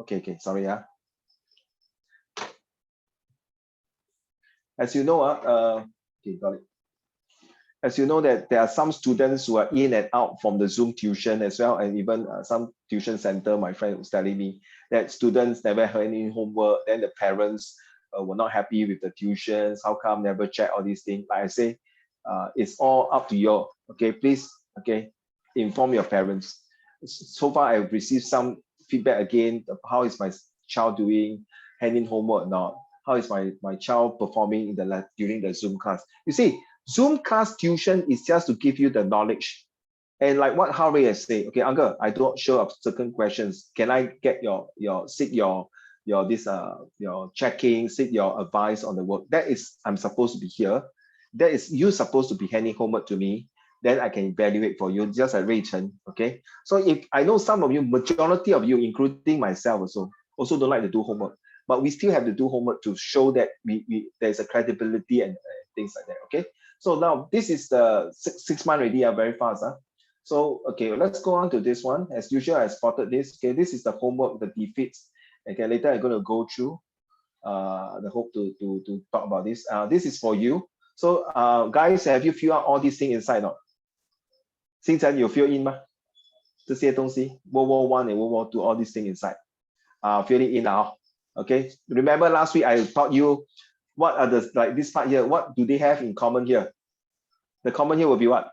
Okay, sorry. As you know, okay, got it. As you know that there are some students who are in and out from the Zoom tuition as well, and even some tuition center, my friend was telling me that students never had any homework, then the parents were not happy with the tuitions, how come never check all these things. Like I say, it's all up to you, okay? Please, okay, inform your parents. So far, I've received some feedback again, how is my child doing, handing homework or not? How is my child performing in during the Zoom class? You see, Zoom class tuition is just to give you the knowledge. And like what Harry has said, okay, Uncle, I don't show up certain questions. Can I get your checking, seek your advice on the work? That is, I'm supposed to be here. That is, you're supposed to be handing homework to me. Then I can evaluate for you, just like Ray Chen, okay? So if I know some of you, majority of you, including myself also don't like to do homework, but we still have to do homework to show that there's a credibility and things like that, okay? So now this is the 6 month already, very fast. So, okay, let's go on to this one. As usual, I spotted this. Okay, this is the homework, the defeats. Okay, later I'm going to go through the hope to talk about this. This is for you. So, guys, have you filled out all these things inside or not? 星辰 you fill in 吗？这些东西 World War I and World War II, all these things inside. Fill it in now. Okay, remember last week I taught you what are the, like this part here, what do they have in common here? The common here will be what?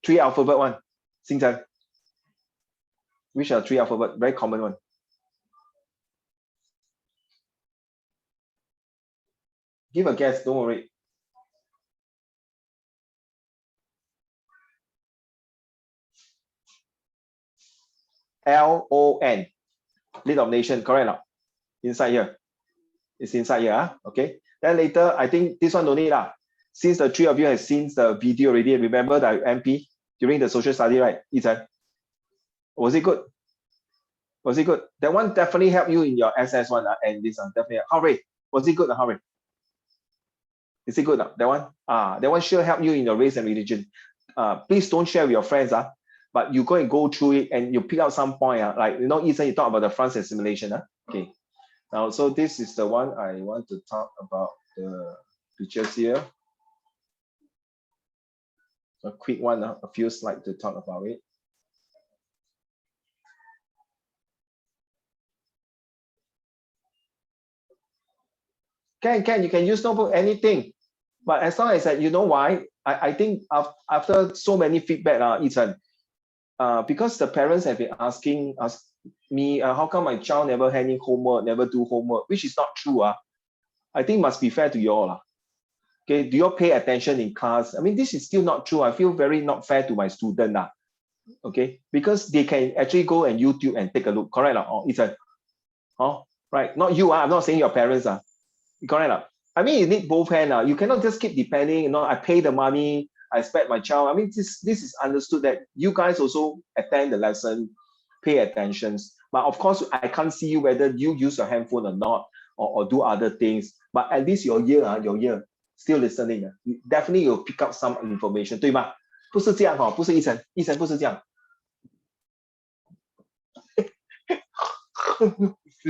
3 alphabet one. Xing Chen. Which are 3 alphabet? Very common one. Give a guess, don't worry. LON. League of Nations, correct or not? Inside here. It's inside here, okay? Then later, I think this one don't need lah. Since the 3 of you have seen the video already, remember the MP during the social study, right? Ethan, was it good? Was it good? That one definitely helped you in your SS1 and this one definitely. Hurry, was it good? Hurry. Is it good? That one? That one sure help you in your race and religion. Please don't share with your friends, but you go through it and you pick out some point. Like, you know, Ethan, you talk about the France assimilation. Okay. Now, so this is the one I want to talk about the pictures here. A quick one, a few slides to talk about it. Can, you can use notebook, anything. But as long as that, you know why? I think after so many feedback, Ethan, because the parents have been asking me, how come my child never handing homework, never do homework, which is not true. I think must be fair to you all. Okay, do you all pay attention in class? I mean, this is still not true. I feel very not fair to my student. Okay, because they can actually go and YouTube and take a look. Correct? Ethan? Right. Not you. I'm not saying your parents. Correct? I mean, you need both hands. You cannot just keep depending. You know, I pay the money, I expect my child. I mean, this is understood that you guys also attend the lesson, pay attention. But of course, I can't see you whether you use your handphone or not, or do other things. But at least your ear still listening. Definitely you'll pick up some information, 对吗？不是这样不是Ethan不是这样。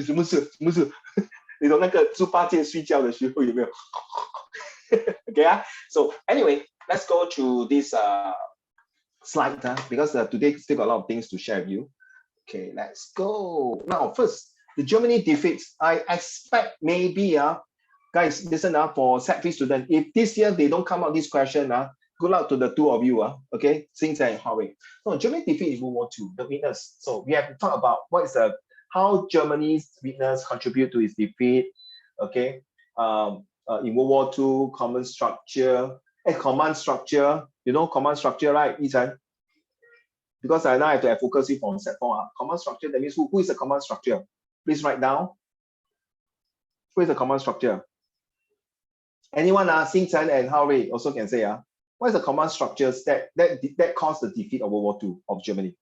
什么事？你懂那个猪八戒睡觉的时候有没有？ Okay, so anyway, let's go to this slide because today still got a lot of things to share with you. Okay, let's go. Now, first, the Germany defeats. I expect maybe, guys, listen for set-free students. If this year they don't come out this question, good luck to the 2 of you. Okay, Xing Chen and Huawei. So Germany defeat in World War II, the winners. So we have to talk about what is how Germany's winners contribute to its defeat. Okay, in World War II, command structure. Command structure. You know command structure, right, Ethan? Because I now have to focus it on set 4. Command structure, that means who is the command structure? Please write down. Who is the command structure? Anyone, Xing Chen and Hao Rui also can say, what is the command structures that caused the defeat of World War II of Germany?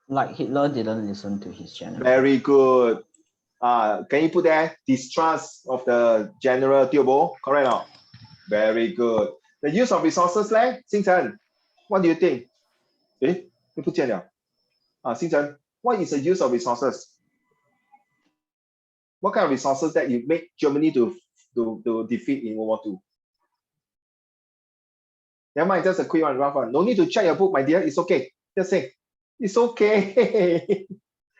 Like Hitler didn't listen to his general. Very good. Can you put there? Distrust of the general Tiobo, correct or not? Very good. The use of resources, Xing Chen, what do you think? Xing Chen, what is the use of resources? What kind of resources that you make Germany to defeat in World War II? Never mind, just a quick one, rough one. No need to check your book, my dear. It's okay. Just say, it's okay.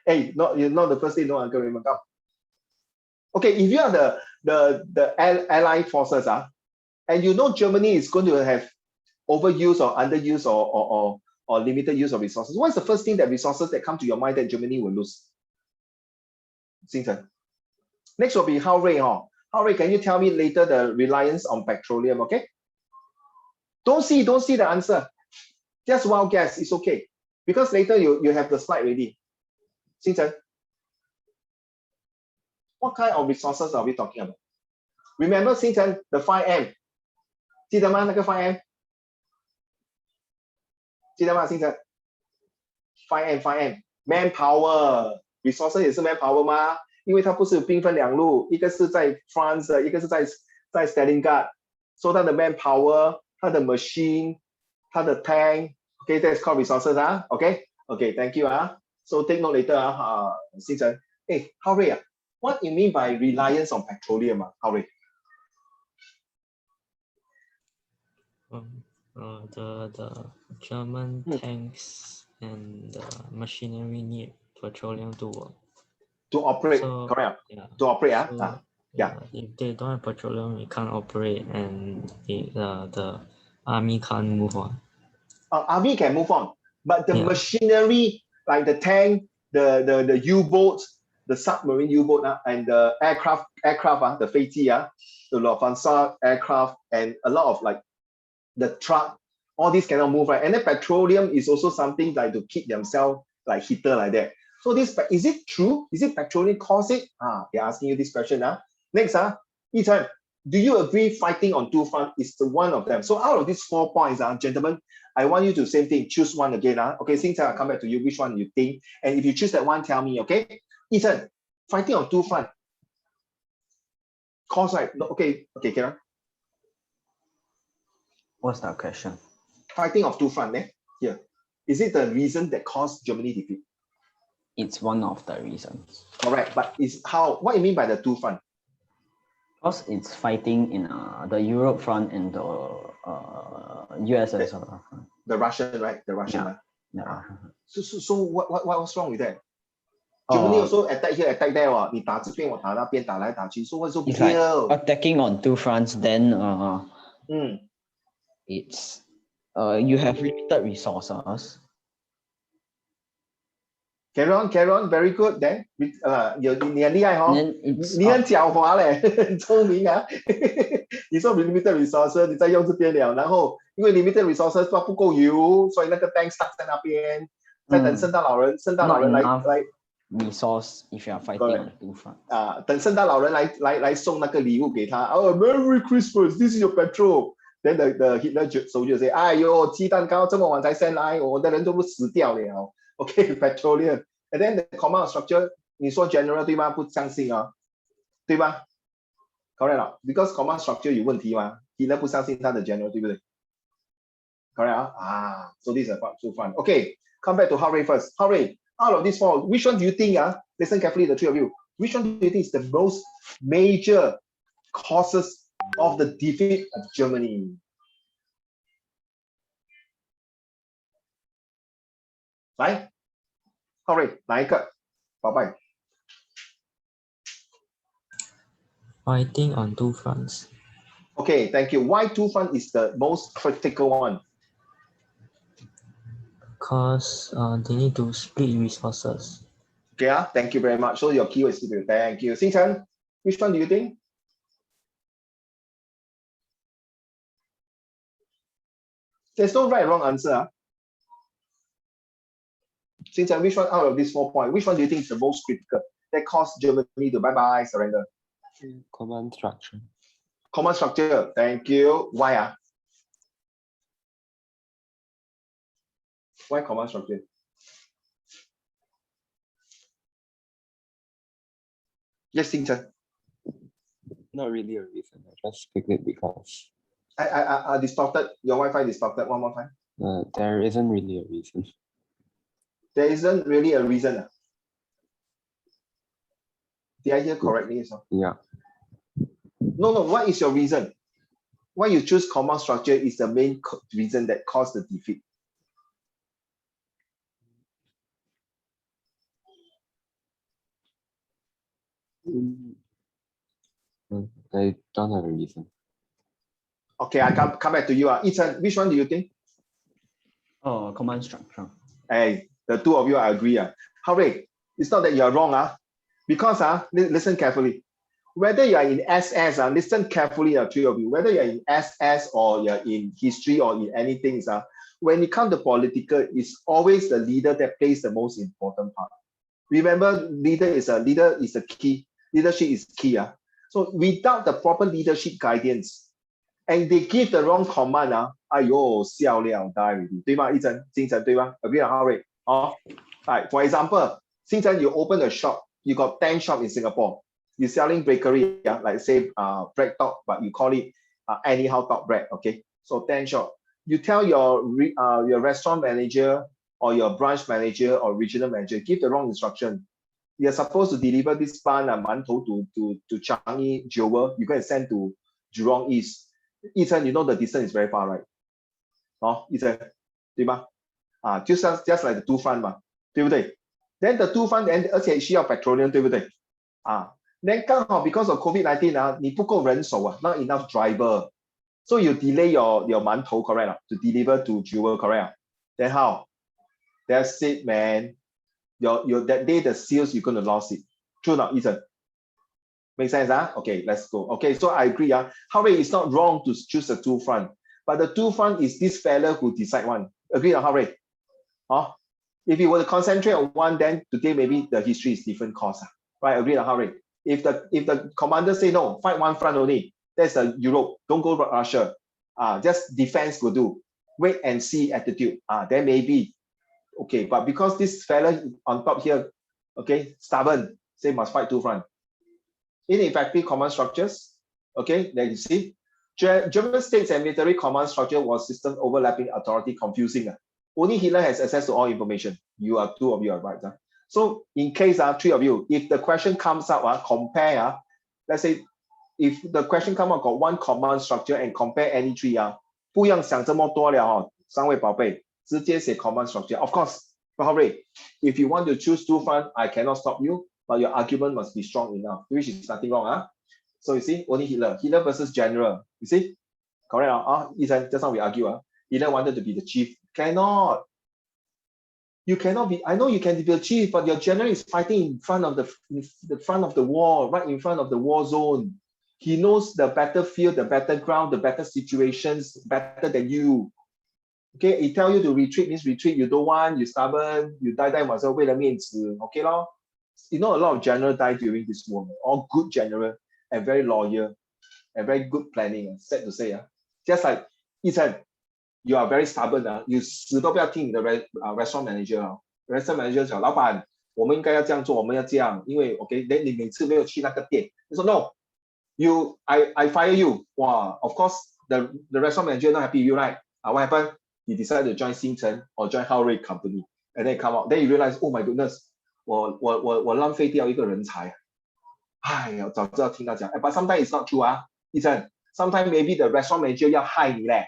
Hey, you're not the first day, no, Uncle Raymond. Come. Okay, if you are the Allied forces, and you know Germany is going to have overuse or underuse or limited use of resources, what is the first thing that resources that come to your mind that Germany will lose? Xingchen. Next will be Hao Rui. Hao Rui, can you tell me later the reliance on petroleum, okay? Don't see the answer. Just wild guess, it's okay. Because later you have the slide ready. Xingchen, what kind of resources are we talking about? Remember, Xingchen, the 5M. 记得吗？那个 5M 记得吗？ Xingchen 5M manpower resources 也是 manpower 吗？因为它不是有兵分两路，一个是在 France 一个是在 Stalingrad， 所以它的 manpower 它的 machine 它的 tank okay, that's called resources okay thank you so take note later Xingchen. Hey, Hao Rui, what you mean by reliance on petroleum, Hao Rui? The German tanks and the machinery need petroleum to work. To operate, So, correct? Yeah. To operate, So, yeah. If they don't have petroleum, it can't operate, and the army can't move on. Army can move on, but the Yeah. machinery like the tank, the U-boats, the submarine U-boat and the aircraft, the 飞机 the Lufthansa aircraft and a lot of like the truck, all these cannot move, right? And then petroleum is also something like to keep themselves like heater like that. So this, is it true? Is it petroleum cause it? They're asking you this question. Next, Ethan, do you agree fighting on two fronts is the one of them? So out of these 4 points, gentlemen, I want you to same thing, choose one again. Okay, since I'll come back to you, which one you think? And if you choose that one, tell me, okay? Ethan, fighting on two fronts. Cause, right? No, okay, Kieran. What's that question? Fighting of two fronts, here. Is it the reason that caused Germany defeat? It's one of the reasons. Correct, but is how, what do you mean by the two front? Because it's fighting in the Europe front and the USSR front. The Russian, right? The Russian. Yeah. So what's wrong with that? Germany also attack here, attack there. 你打这边，我打那边，打来打去。So what's so big It's like deal? attacking on two fronts, then it's you have limited resources. Carry on, very good. Then 你很厉害哦， 你很狡猾嘞，很聪明啊。你说 limited resources， 你再用这边了，然后因为 limited resources 不够油，所以那个 tank stuck 在那边，在等圣诞老人来 resource if you are fighting on two fronts. 等圣诞老人来送那个礼物给他。Merry Christmas, this is your petrol. Then the Hitler soldier say, 哎呦，鸡蛋糕这么晚才 send 来，我的人都死掉了。Okay, petroleum. And then the command structure, 你说 general 对吗？不相信对吧 ？Correct because command structure 有问题嘛 ，Hitler 不相信他的 general 对不对 ？Correct so this is so fun. Okay, come back to Hao Rui first. Hao Rui, out of these 4, which one do you think? Listen carefully, the 3 of you. Which one do you think is the most major causes of the defeat of Germany? Right? 浩瑞，哪一个？宝贝。Fighting on two fronts. Okay, thank you. Why two front is the most critical one? Because they need to split resources. Okay, thank you very much. So your keyword is split. Thank you. Xingchen, which one do you think? There's no right or wrong answer. Xingchen, which one out of these 4 points, which one do you think is the most critical that caused Germany to bye-bye, surrender? Command structure. Command structure, thank you. Why? Why command structure? Yes, Xingchen. Not really a reason. I just picked it because I distorted. Your Wi-Fi distorted one more time. there isn't really a reason. There isn't really a reason. Did I hear correctly? So? Yeah. No. What is your reason? Why you choose command structure is the main reason that caused the defeat. I don't have a reason. Okay, I come back to you. Ethan, which one do you think? Oh, command structure. Hey, the two of you, I agree. Hurry, it's not that you're wrong. Because listen carefully. Whether you are in SS, listen carefully, three of you, whether you're in SS or you're in history or in anything, when it comes to political, it's always the leader that plays the most important part. Remember, leader is a key. Leadership is key. So without the proper leadership guidance, and they give the wrong command, 哎呦，笑了 die already， 对吗？精神对吗？ Agree or Harry? Right. For example, since you open a shop, you got 10 shops in Singapore. You're selling bakery, like say bread top, but you call it anyhow top bread. Okay, so 10 shop. You tell your restaurant manager or your branch manager or regional manager, give the wrong instruction. You're supposed to deliver this bun mantou to Changi Jewel. You can send to Jurong East. Ethan, you know the distance is very far, right? Ethan, 对吗？just like the 2番嘛，对不对？ Then the 2番 and 而且需要 petroleum， 对不对？Then 刚好 because of COVID-19 你不够人手not enough driver, so you delay your 馒头 correct to deliver to Jewel correct Then how? That's it, man. Your that day the sales you're gonna lose it. True or not, Ethan? Make sense? Okay, let's go. Okay, so I agree. However, it's not wrong to choose the 2-front, but the 2-front is this fella who decide one. Agree or Harry? If you were to concentrate on one, then today maybe the history is different course. Right? Agree or Harry? If the commander say no, fight one front only, that's the Europe. Don't go Russia. Just defense will do. Wait and see attitude. Then maybe okay, but because this fella on top here, okay, stubborn, say must fight 2-front. Ineffective command structures. Okay, there you see. German states and military command structure was system overlapping authority confusing. Only Hitler has access to all information. Two of you are right. So in case 3 of you, if the question comes up, compare, let's say if the question comes up got one command structure and compare any 3不用想这么多了3位宝贝直接写 command structure. Of course, Hurry, if you want to choose 2-front, I cannot stop you, but your argument must be strong enough, which is nothing wrong. So you see, only Hitler versus general. You see, correct? Ethan, just now we argue. Hitler wanted to be the chief. Cannot. You cannot be. I know you can be the chief, but your general is fighting in front of the front of the war, right in front of the war zone. He knows the battlefield, the battleground, the battle situations better than you. Okay, he tell you to retreat means retreat. You don't want, you stubborn, you die 为了面子. Okay, you know a lot of general die during this war. All good general and very loyal and very good planning. Sad to say, just like Ethan, you are very stubborn. You 死都不要听你的 restaurant manager. Restaurant manager 讲，老板，我们应该要这样做，我们要这样，因为 OK， then 你每次没有去那个店，你说 no, I fire you. Wow, of course the restaurant manager not happy with you, right? What happened? He decided to join Xingchen or join Howrate company, and then come out. Then you realize, oh my goodness, 我浪费掉一个人才。哎呀，早知道听他讲。But sometimes it's not true, Ethan. Sometimes maybe the restaurant manager 要害你嘞，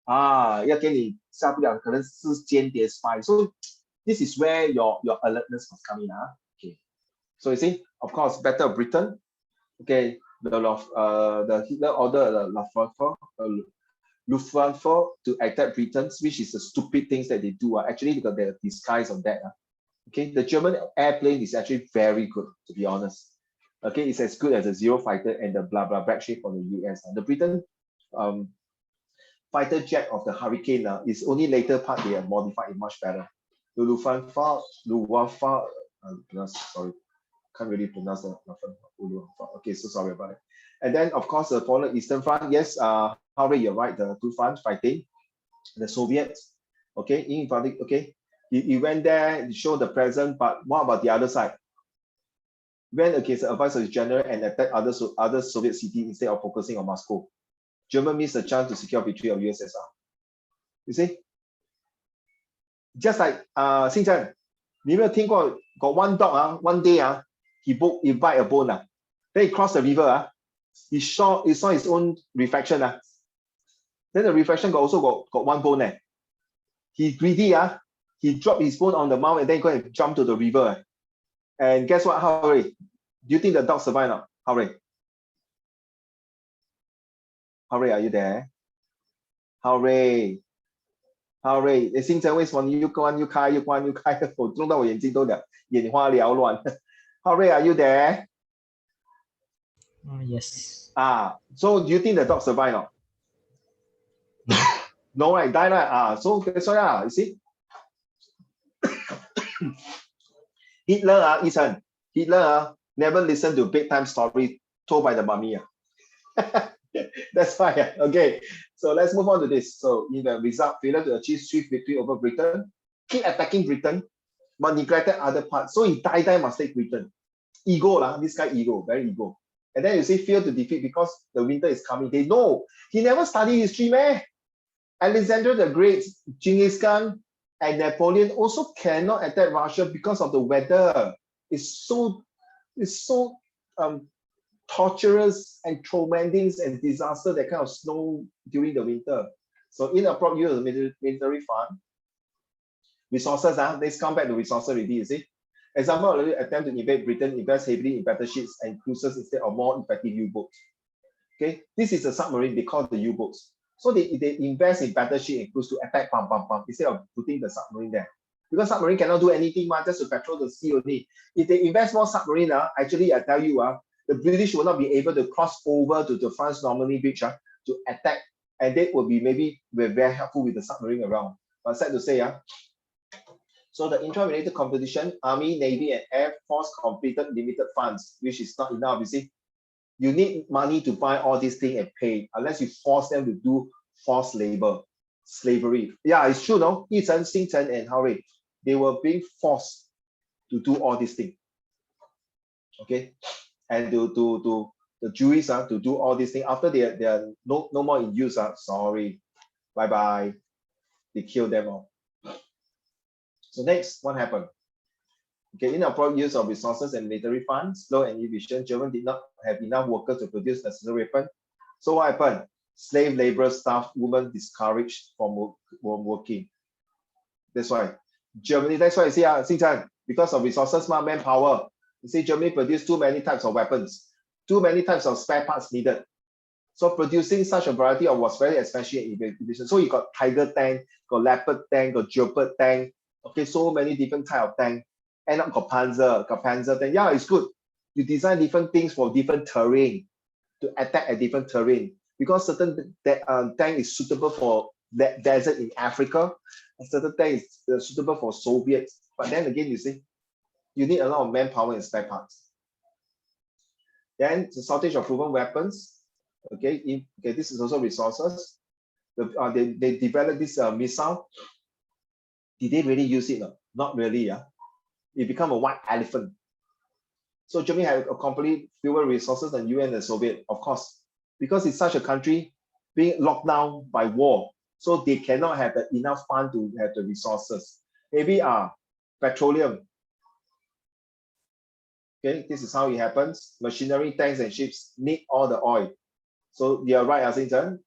要给你下不了，可能是间谍 spy. So this is where your alertness must come in, Okay. So you see, of course, Battle of Britain. Okay, the Hitler order the Luftwaffe to attack Britain, which is the stupid things that they do. Actually, because they're disguise on that. Okay, the German airplane is actually very good, to be honest. Okay, it's as good as the Zero fighter and the blah blah back shape from the US. The Britain fighter jet of the Hurricane is only later part they have modified it much better. The Luftwaffe, sorry, can't really pronounce the okay, so sorry about it. And then of course the Polar Eastern Front, yes, Harry, you're right, the 2 fronts fighting, the Soviets, okay, okay, he went there to show the presence, but what about the other side? Went against the advice of his general and attacked other Soviet cities instead of focusing on Moscow. Germany missed the chance to secure victory of USSR. You see? Just like Xinjiang, you ever think got one dog, one day, he bite a bone. Then he crossed the river. He saw his own reflection. Then the reflection also got one bone. He greedy. He dropped his bone on the mount and then go and jump to the river. And guess what, Harry? Do you think the dog survived or not? Harry? Harry, are you there? Harry? Harry, 星辰为什么你又关又开又关又开？我弄到我眼睛都眼花缭乱。Harry, are you there? Yes. So do you think the dog survived or not? No, right? Die, right? So that's why, you see? Hitler, Ethan, Hitler never listened to bedtime story told by the mummy. That's why. Okay, so let's move on to this. So in the result, failure to achieve swift victory over Britain, keep attacking Britain, but neglected other parts. So he die must take Britain. Ego, this guy ego, very ego. And then you say fear to defeat because the winter is coming. They know. He never studied history, man. Alexander the Great, Genghis Khan, and Napoleon also cannot attack Russia because of the weather. It's so torturous and traumatic and disaster, that kind of snow during the winter. So inappropriate use of military fund. Resources, let's come back to resources already, you see. Example, attempt to invade Britain, invest heavily in battleships and cruisers instead of more effective U-boats. Okay, this is a submarine, they call the U-boats. So they invest in battleship and cruise to attack instead of putting the submarine there. Because submarine cannot do anything, just to patrol the sea only. If they invest more submarine, actually I tell you, the British will not be able to cross over to the France-Normandy beach to attack, and they will be maybe very helpful with the submarine around. But sad to say, so the intra-related competition, Army, Navy, and Air Force completed limited funds, which is not enough. You see, you need money to buy all these things and pay, unless you force them to do forced labor, slavery. Yeah, it's true, no? Yichen, Xingchen, and Harry, they were being forced to do all these things. Okay, and to the Jewish to do all these things after they are no more in use. Sorry, bye bye. They killed them all. So next, what happened? Okay, inappropriate use of resources and military funds, slow and inefficient. Germany did not have enough workers to produce necessary weapons. So what happened? Slave labor, staff, women discouraged from working. That's why Germany. That's why I say, Xingchan, because of resources, manpower. You see, Germany produced too many types of weapons, too many types of spare parts needed. So producing such a variety of was very expensive and efficient. So you got Tiger tank, got Leopard tank, got Leopard tank. Okay, so many different type of tank. End up got Panzer tank. Yeah, it's good. You design different things for different terrain to attack a different terrain, because certain tank is suitable for that desert in Africa, and certain tank is suitable for Soviets. But then again, you see, you need a lot of manpower and spare parts. Then the shortage of proven weapons. Okay, this is also resources. They developed this missile. Did they really use it? No? Not really. It became a white elephant. So Germany had a complete fewer resources than UN and Soviet, of course, because it's such a country being locked down by war. So they cannot have enough fund to have the resources. Maybe petroleum. Okay, this is how it happens. Machinery, tanks, and ships need all the oil. So you're right, Xingchan.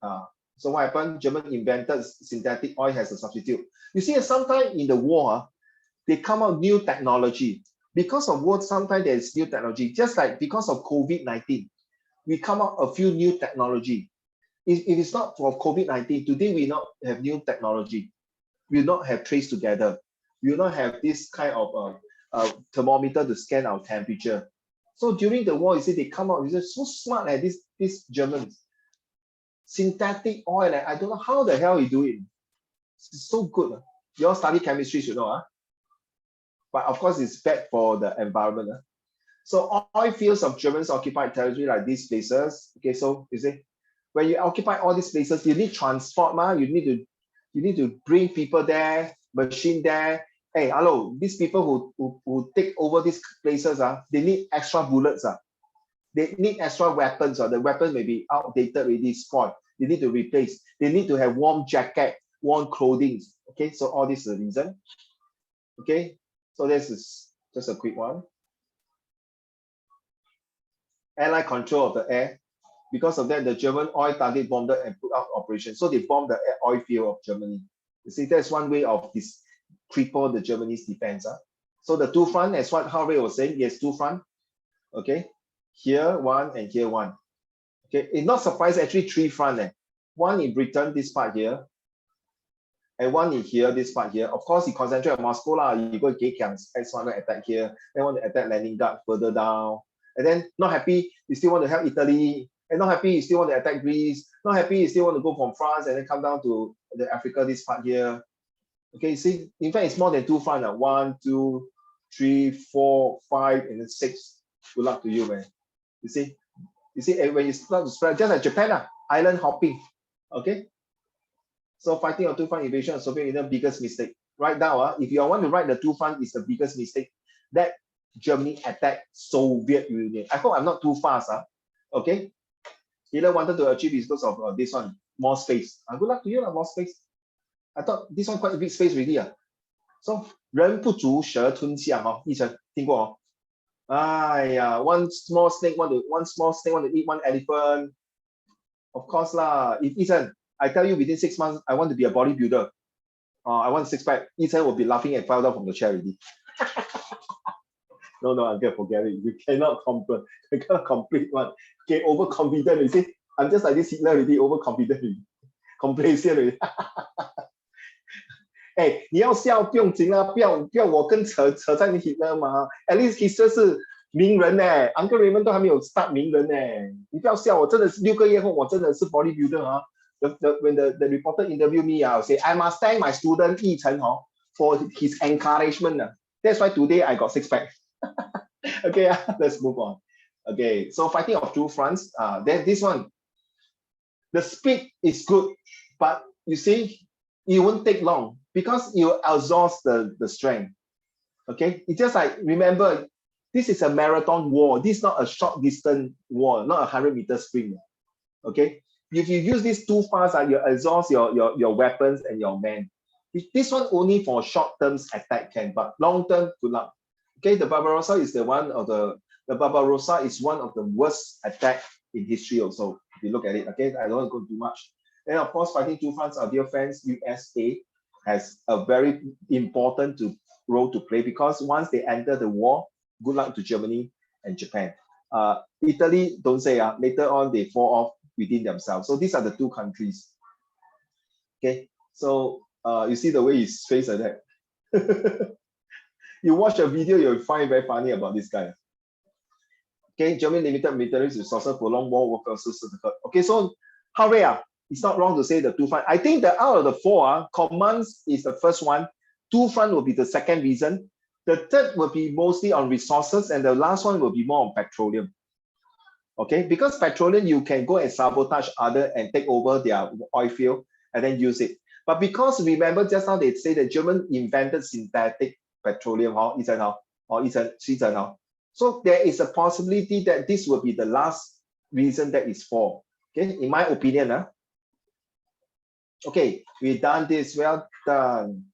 So what happened? Germany invented synthetic oil as a substitute. You see, sometimes in the war, they come out new technology. Because of war, sometimes there's new technology. Just like because of COVID-19, we come out a few new technology. If it's not for COVID-19, today we not have new technology. We will not have trace together. We will not have this kind of thermometer to scan our temperature. So during the war, you see, they come out, they're so smart at these Germans. Synthetic oil, I don't know how the hell you do it. It's so good. You all study chemistry, you know. But of course, it's bad for the environment. So oil fields of Germans occupied territory like these places. Okay, so you see, when you occupy all these places, you need transport, you need to bring people there, machine there. Hey, hello, these people who take over these places, they need extra bullets. They need extra weapons. The weapon may be outdated already, spoiled. They need to replace. They need to have warm jacket, warm clothing. Okay, so all this is the reason. Okay, so this is just a quick one. airline control of the air. Because of that, the German oil target bombed and put out operation. So they bombed the oil field of Germany. You see, that's one way of this cripple the Germany's defense. So the two front, as what Harvey was saying, yes, two front. Okay, here one and here one. Okay, it's not surprising, actually three front. One in Britain, this part here, and one in here, this part here. Of course, you concentrate on Moscow lah. You go get S1 attack here, then want to attack Leningrad further down, and then not happy, you still want to help Italy. And not happy, you still want to attack Greece. Not happy, you still want to go from France and then come down to the Africa, this part here. Okay, see, in fact, it's more than two fronts. 1, 2, 3, 4, 5, and then 6. Good luck to you, man. You see, when you start to spread, just like Japan, island hopping. Okay, so fighting a two front invasion of Soviet Union, biggest mistake. Right now, if you want to write the two front, is the biggest mistake that Germany attacked Soviet Union. I hope I'm not too fast. Okay. Hitler wanted to achieve his goals of this one, more space. Good luck to you, more space. I thought this one quite a big space already. So, 人不足蛇吞象一成听过one small snake want to eat one elephant. Of course lah. If Ethan, I tell you within 6 months, I want to be a bodybuilder. I want a six pack. Ethan will be laughing and fell down from the chair already. No, I'm gonna forget it. You cannot complete one. Okay, overconfident, you see? I'm just like this Hitler already, overconfident already. Complacent already. 哎，你要笑不用紧啊，不要我跟扯在你 Hitler 嘛。At least Hitler 是名人呢，Uncle Raymond 都还没有 start 名人呢。你不要笑，我真的是6个月后，我真的是 bodybuilder 啊。When the reporter interview me, I'll say I must thank my student 奕晨for his encouragement. That's why today I got 6 pack. Okay, let's move on. Okay, so fighting of two fronts. Then this one, the speed is good, but you see, it won't take long because you exhaust the strength. Okay, it's just like, remember, this is a marathon war. This is not a short distance war, not a 100-meter sprint. Okay, if you use this too fast, you exhaust your weapons and your men. This one only for short-term attack can, but long-term, good luck. Okay, the Barbarossa is one of the worst attack in history also, if you look at it. Okay, I don't want to go too much. And of course, fighting two fronts, our dear friends, USA has a very important role to play because once they enter the war, good luck to Germany and Japan. Italy, don't say, later on they fall off within themselves. So these are the two countries. Okay, so you see the way his face like that. You watch a video, you'll find it very funny about this guy. Okay, German limited military resources for long war versus. Okay, so how rare? It's not wrong to say the two front. I think that out of the four, commands is the first one. Two front will be the second reason. The third will be mostly on resources, and the last one will be more on petroleum. Okay, because petroleum, you can go and sabotage other and take over their oil field and then use it. But because remember just now they say that German invented synthetic petroleum, so there is a possibility that this will be the last reason that is for. Okay, in my opinion. Okay, we've done this. Well done.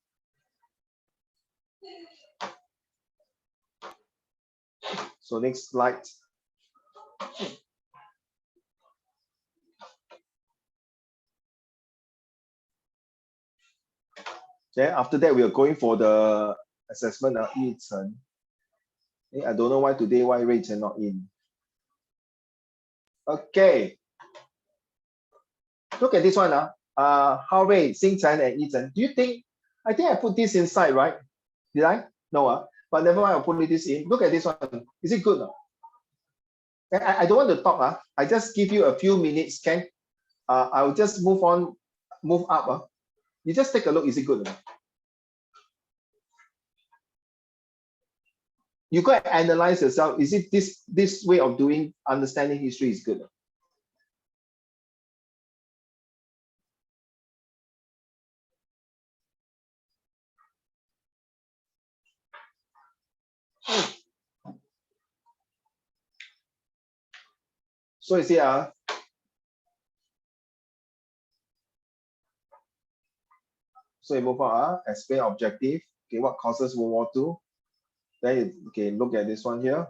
So next slide. Then after that, we are going for the assessment of Yichen. I don't know why today, why Ray Chen not in. Okay. Look at this one. How Ray, Xing Chen, and Yichen. Do you think, I think I put this inside, right? Did I? No, but never mind, I'll put this in. Look at this one. Is it good? I don't want to talk. I just give you a few minutes, Ken. I'll just move up. You just take a look. Is it good? You go and analyze yourself. Is it this way of doing understanding history is good? So you see, so you move on, explain objective. Okay, what causes World War II? Then you look at this one here.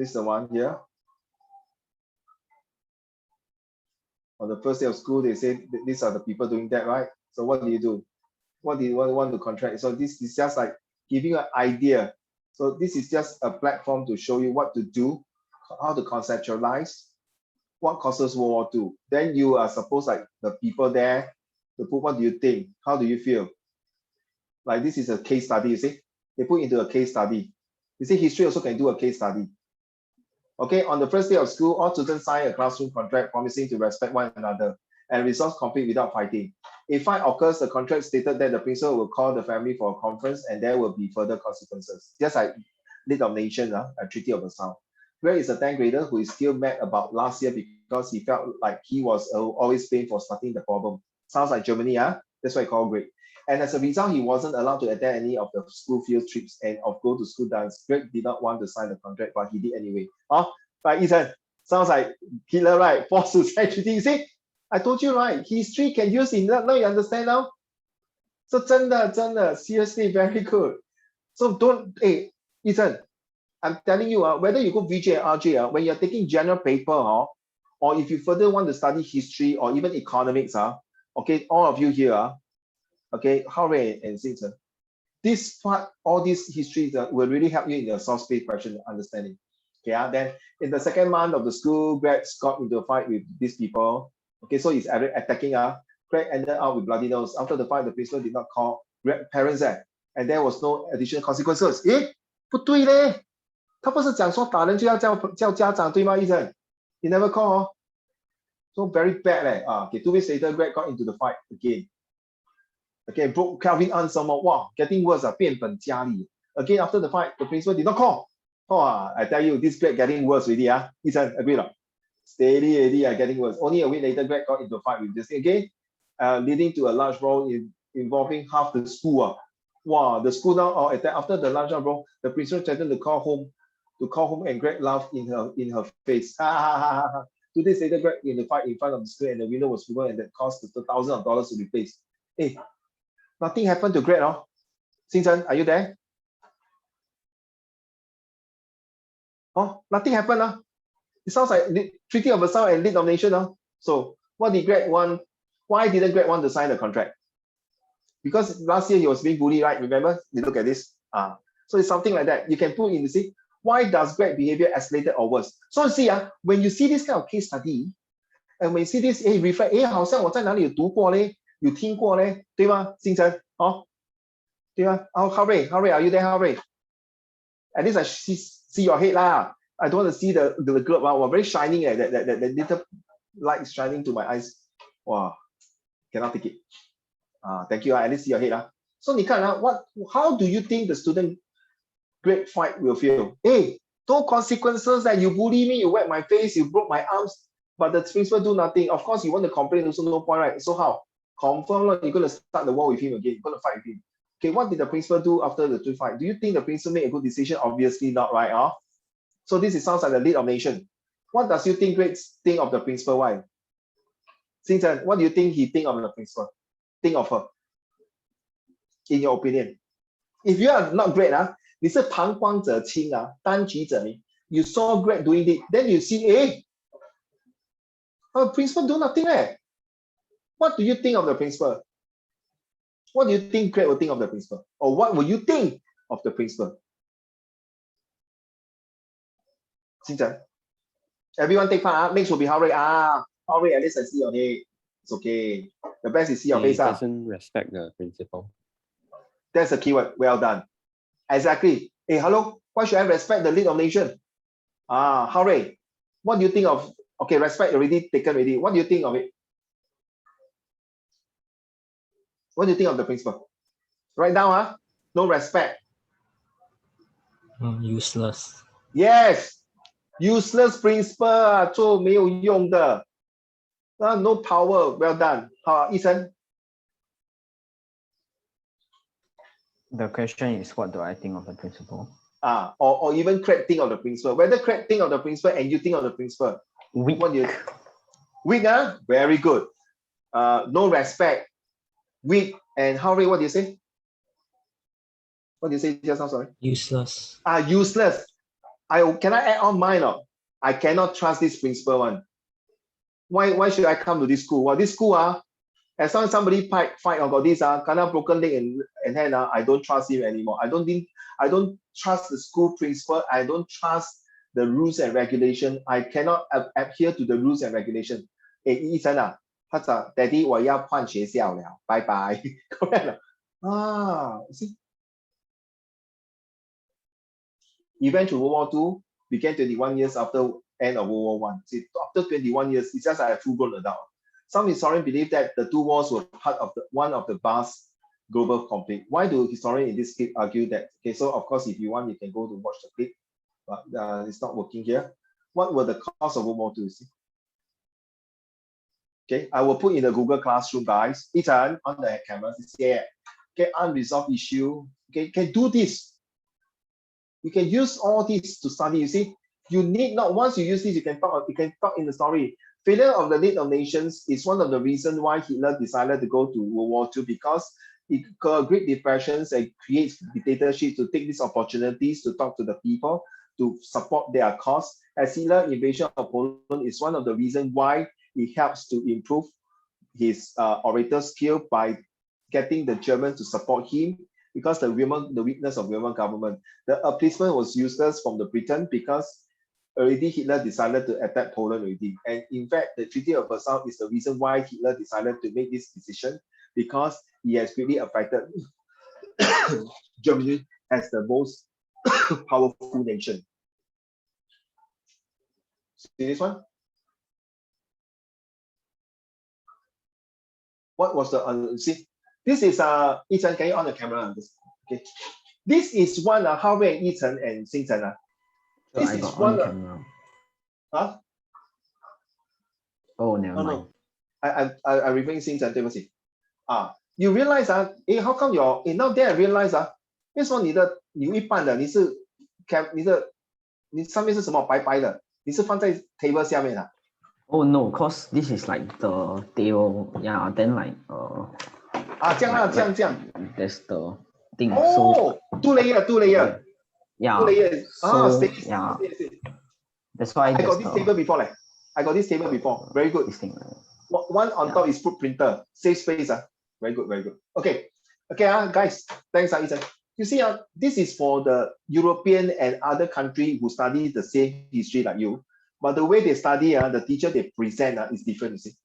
This is the one here. On the first day of school, they say these are the people doing that, right? So what do? What do you want to contract? So this is just like giving you an idea. So this is just a platform to show you what to do, how to conceptualize, what causes World War II. Then you are supposed, like the people there, to put what do you think? How do you feel? Like this is a case study, you see? They put into a case study. You see, history also can do a case study. Okay, on the first day of school, all students sign a classroom contract promising to respect one another and resolve conflict without fighting. If fight occurs, the contract stated that the principal will call the family for a conference and there will be further consequences. Just like League of Nations, a Treaty of Versailles. Greg is a 10th grader who is still mad about last year because he felt like he was always blamed for starting the problem. Sounds like Germany, that's why I call Greg. And as a result, he wasn't allowed to attend any of the school field trips and go to school dance. Greg did not want to sign the contract, but he did anyway. Right, Ethan? Sounds like Hitler, right? Forced to sign treaty. You see, I told you, right? History can use in that. Now you understand now? So 真的, seriously, very good. So don't, hey, Ethan, I'm telling you, whether you go VJ or RJ, when you're taking general paper, or if you further want to study history or even economics, okay, all of you here, okay, Howard and Simpson, this part, all these histories will really help you in your soft space question understanding. Okay, then in the second month of the school, Greg got into a fight with these people. Okay, so he's attacking. Greg ended up with bloody nose. After the fight, the principal did not call Greg parents, and there was no additional consequences. 不对嘞，他不是讲说打人就要叫家长对吗？医生 ，he never call. So very bad leh. Okay, 2 weeks later, Greg got into the fight again. Okay, broke Calvin on some more. Wow, getting worse. 变本加厉. Again, after the fight, the principal did not call. I tell you, this Greg getting worse already. Ethan, agree not? Steady already, getting worse. Only a week later, Greg got into a fight with this again, leading to a large brawl involving half the school. Wow, the school now, after the large brawl, the principal threatened to call home, and Greg laughed in her face. 2 days later, Greg in the fight in front of the school, and the window was broken, and that cost thousands of dollars to replace. Hey, nothing happened to Greg, Simpson, are you there? Nothing happened. It sounds like the Treaty of Versailles and League of Nations. So what did Greg want? Why didn't Greg want to sign the contract? Because last year he was being bullied, right? Remember? You look at this. So it's something like that. You can put in, see, why does Greg behavior escalated or worse? So see, when you see this kind of case study, and when you see this, reflect, 好像我在哪里有读过嘞，有听过嘞，对吗？星辰，对吗？Harry, are you there, Harry? At least I see your head lah. I don't want to see the globe. Wow, very shining. That little light is shining to my eyes. Wow, cannot take it. Thank you. At least see your head. So 你看how do you think the student grade fight will feel? Hey, no consequences that you bully me, you whack my face, you broke my arms, but the principal do nothing. Of course, you want to complain, also no point, right? So how? Confirm you're going to start the war with him again. You're going to fight with him. Okay, what did the principal do after the 2 fight? Do you think the principal made a good decision? Obviously not, right? So this sounds like the League of Nations. What does you think Greg think of the principal? Why? Simpson, what do you think he think of the principal? Think of her. In your opinion. If you are not Greg, 你是旁观者清单局者迷. You saw Greg doing it, then you see, principal do nothing. What do you think of the principal? What do you think Greg will think of the principal? Or what will you think of the principal? Everyone take part. Next will be Howard. Howard, at least I see your head. It's okay. The best is see your face. He doesn't respect the principal. That's the keyword. Well done. Exactly. Hey, hello. Why should I respect the League of Nations? Howard, what do you think of? Okay, respect already taken already. What do you think of it? What do you think of the principal? Right now, no respect. Useless. Yes. Useless principal, 做没有用的. No power. Well done. Ethan? The question is, what do I think of the principal? Or even Craig think of the principal. Whether Craig think of the principal and you think of the principal. Weak. What do you? Weak, Very good. No respect. Weak. And Harry, what do you say? What do you say just now? Sorry. Useless. Useless. Can I add on mine or I cannot trust this principal one. Why should I come to this school? Well, this school, as long as somebody fight about this, kena broken leg and hand, I don't trust him anymore. I don't trust the school principal. I don't trust the rules and regulation. I cannot adhere to the rules and regulation. 医生啊，他讲 Daddy 我要换学校了，拜拜。See, event to World War II began 21 years after end of World War I. See, after 21 years, it's just like a full-grown adult. Some historians believe that the two wars were part of one of the vast global conflict. Why do historians in this clip argue that? Okay, so of course, if you want, you can go to watch the clip, but it's not working here. What were the cause of World War II? See? Okay, I will put in the Google Classroom, guys. It's on the camera. Yeah. Okay, unresolved issue. Okay, you can do this. You can use all this to study. You see, you need not once you use this, you can talk in the story. Failure of the League of Nations is one of the reasons why Hitler decided to go to World War II, because it caused great depressions and creates dictatorship to take these opportunities to talk to the people, to support their cause. As Hitler's invasion of Poland is one of the reasons why it helps to improve his orator skill by getting the Germans to support him, because the weakness of German government. The appeasement was useless from the Britain because already Hitler decided to attack Poland already. And in fact, the Treaty of Versailles is the reason why Hitler decided to make this decision, because he has really affected Germany as the most powerful nation. See this one? What was the see? This is Yichen, can you on the camera? Okay. This is one Hao Rui, Yichen, and Xingchen. This is one camera. Huh? Oh, never mind. No. I referring Xingchen, 对不起. You realize how come your now then I realize 为什么你的有一半的你上面是什么白白的？你是放在 table 下面啊？ Oh no, cause this is like the table, yeah. Then like这样。That's the thing. Oh, so, two layer. Yeah. 2 layers. So Stay. yeah. That's why I got this table before. I got this table before. Very good. This thing. One on top is foot printer. Save space. Very good. Okay, guys. Thanks, Ethan. You see, this is for the European and other country who study the same history like you. But the way they study, the teacher they present is different, you see.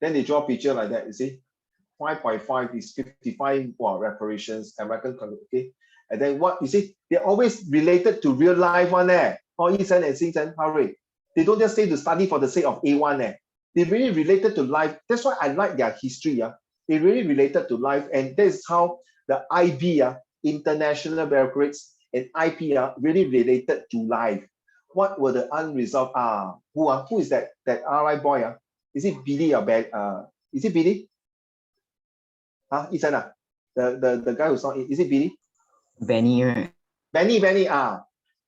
Then they draw a picture like that, you see. 5.5 is 55 reparations, American, okay. And then what, you see, they're always related to real life one Or Yichen and Xingchen, Harry. They don't just say to study for the sake of A1 They really related to life. That's why I like their history. They really related to life. And this is how the IB, International Bureaucrats, and IP are really related to life. What were the unresolved? Who is that RI boy? Is it Billy or bad? Is it Billy? Yichen, the guy who's not in, is it Billy? Benny, right? Benny.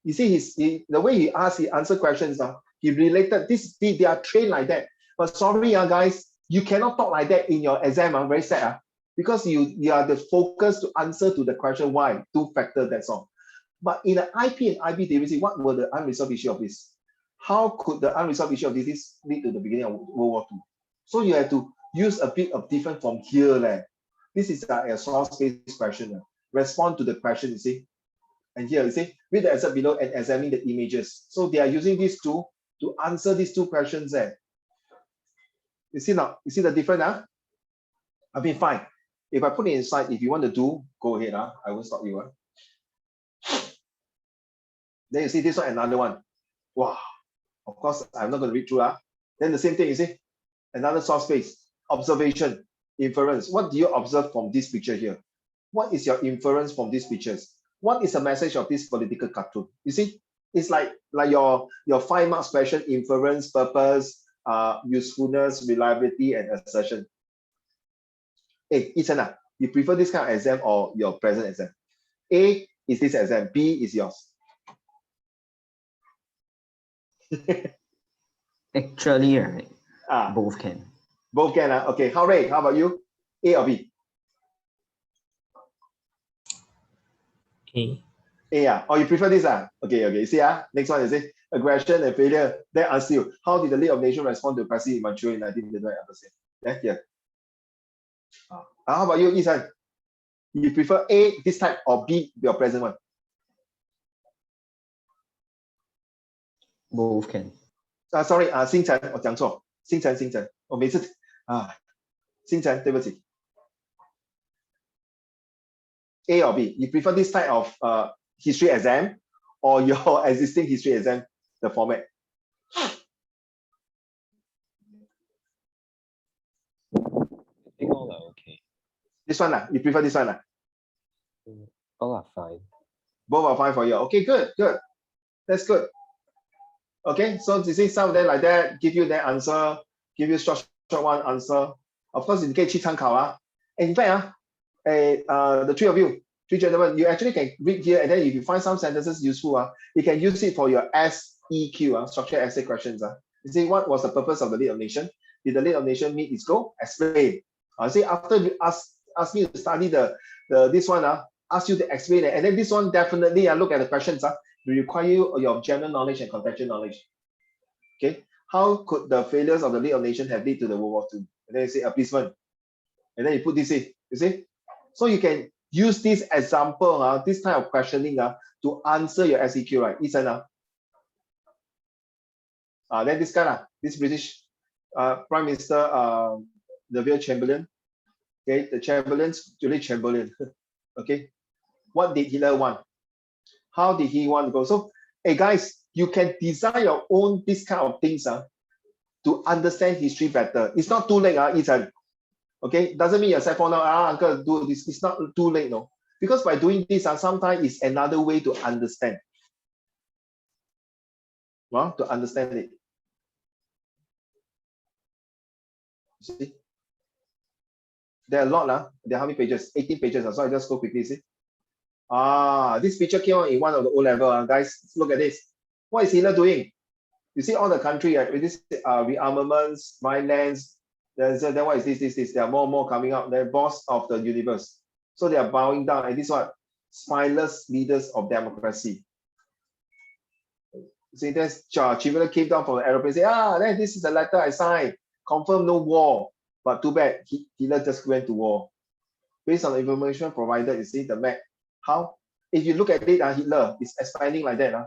You see the way he answer questions. He related this. They are trained like that. But sorry, guys, you cannot talk like that in your exam. Very sad. Because you are the focus to answer to the question why. 2 factors. That's all. But in the IP and IB, they will say, what were the unresolved issue of this? How could the unresolved issue of this lead to the beginning of World War II? So you have to use a bit of different from here. This is a source-based question. Respond to the question, you see. And here, you see, read the answer below and examine the images. So they are using these two to answer these 2 questions. You see now? You see the difference? I mean, fine. If I put it inside, if you want to do, go ahead. I won't stop you. Then you see this one, another one. Wow. Of course, I'm not going to read through. Then the same thing, you see. Another source space. Observation. Inference. What do you observe from this picture here? What is your inference from these pictures? What is the message of this political cartoon? You see, it's like your 5 marks question: inference, purpose, usefulness, reliability, and assertion. Hey, Yichen, you prefer this kind of exam or your present exam? A is this exam, B is yours. Actually, right? Both can. Both can. Okay, how about you? A or B? A. A. Or you prefer this? Okay. See, next one is it? Aggression and failure. Then ask you, how did the League of Nations respond to crisis in Manchuria in 1920? Here. How about you, Isan? You prefer A, this type, or B, your present one? Both can. Sorry, 星辰，我讲错，星辰，我每次星辰，对不起。A or B? You prefer this type of history exam or your existing history exam, the format? I think all are okay. This one, you prefer this one? All are fine. Both are fine for you. Okay, good. That's good. Okay, so you see some of them like that, give you that answer, give you short one answer. Of course, you can cheat and in fact, the three gentlemen, you actually can read here, and then if you find some sentences useful, you can use it for your SEQ, structured essay questions. You see, what was the purpose of the League of Nations? Did the League of Nations meet its goal? Explain. See, after you ask me to study this one, ask you to explain it, and then this one definitely look at the questions. We require you your general knowledge and contextual knowledge. Okay, how could the failures of the League of Nations have led to the World War II? And then you say appeasement, and then you put this in. You see, so you can use this example, this type of questioning to answer your SEQ, right? Ethan, then this guy, this British Prime Minister Neville Chamberlain. Okay, the Chamberlain's Julie Chamberlain. Okay, what did Hitler want? How did he want to go? So, hey guys, you can design your own this kind of things to understand history better. It's not too late, Ethan. Okay, doesn't mean you're set for now, uncle, do this. It's not too late, no. Because by doing this, sometimes it's another way to understand. Well, to understand it. See? There are a lot, there are how many pages? 18 pages, so I just go quickly, see? This picture came out in one of the O-level, guys. Look at this. What is Hitler doing? You see all the country with this rearmaments, Rhinelands. Then what is this? There are more and more coming out. They're boss of the universe. So they are bowing down. And this what? Spineless leaders of democracy. See, there's Chamberlain came down from the aeroplane. Say, then this is a letter I signed. Confirm no war. But too bad, Hitler just went to war. Based on the information provided, you see the map. How? If you look at it, Hitler is expanding like that.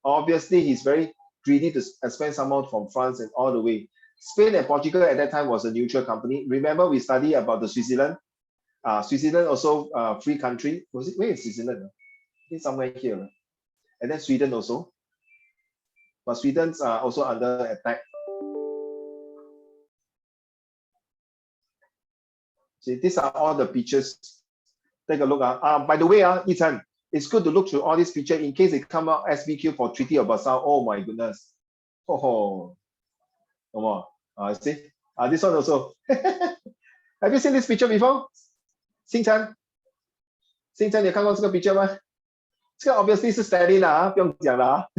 Obviously, he's very greedy to expand someone from France and all the way. Spain and Portugal at that time was a neutral company. Remember, we studied about the Switzerland. Switzerland also free country. Was it? Where is Switzerland? I think somewhere here. And then Sweden also. But Sweden's also under attack. See, these are all the pictures. Take a look. By the way, Ethan, it's good to look through all these pictures in case it come out SBQ for Treaty of Versailles. Oh my goodness. No more. See? This one also. Have you seen this picture before? 星辰，你有看过这个 picture 吗？这个 obviously 是 Stalin 不用讲了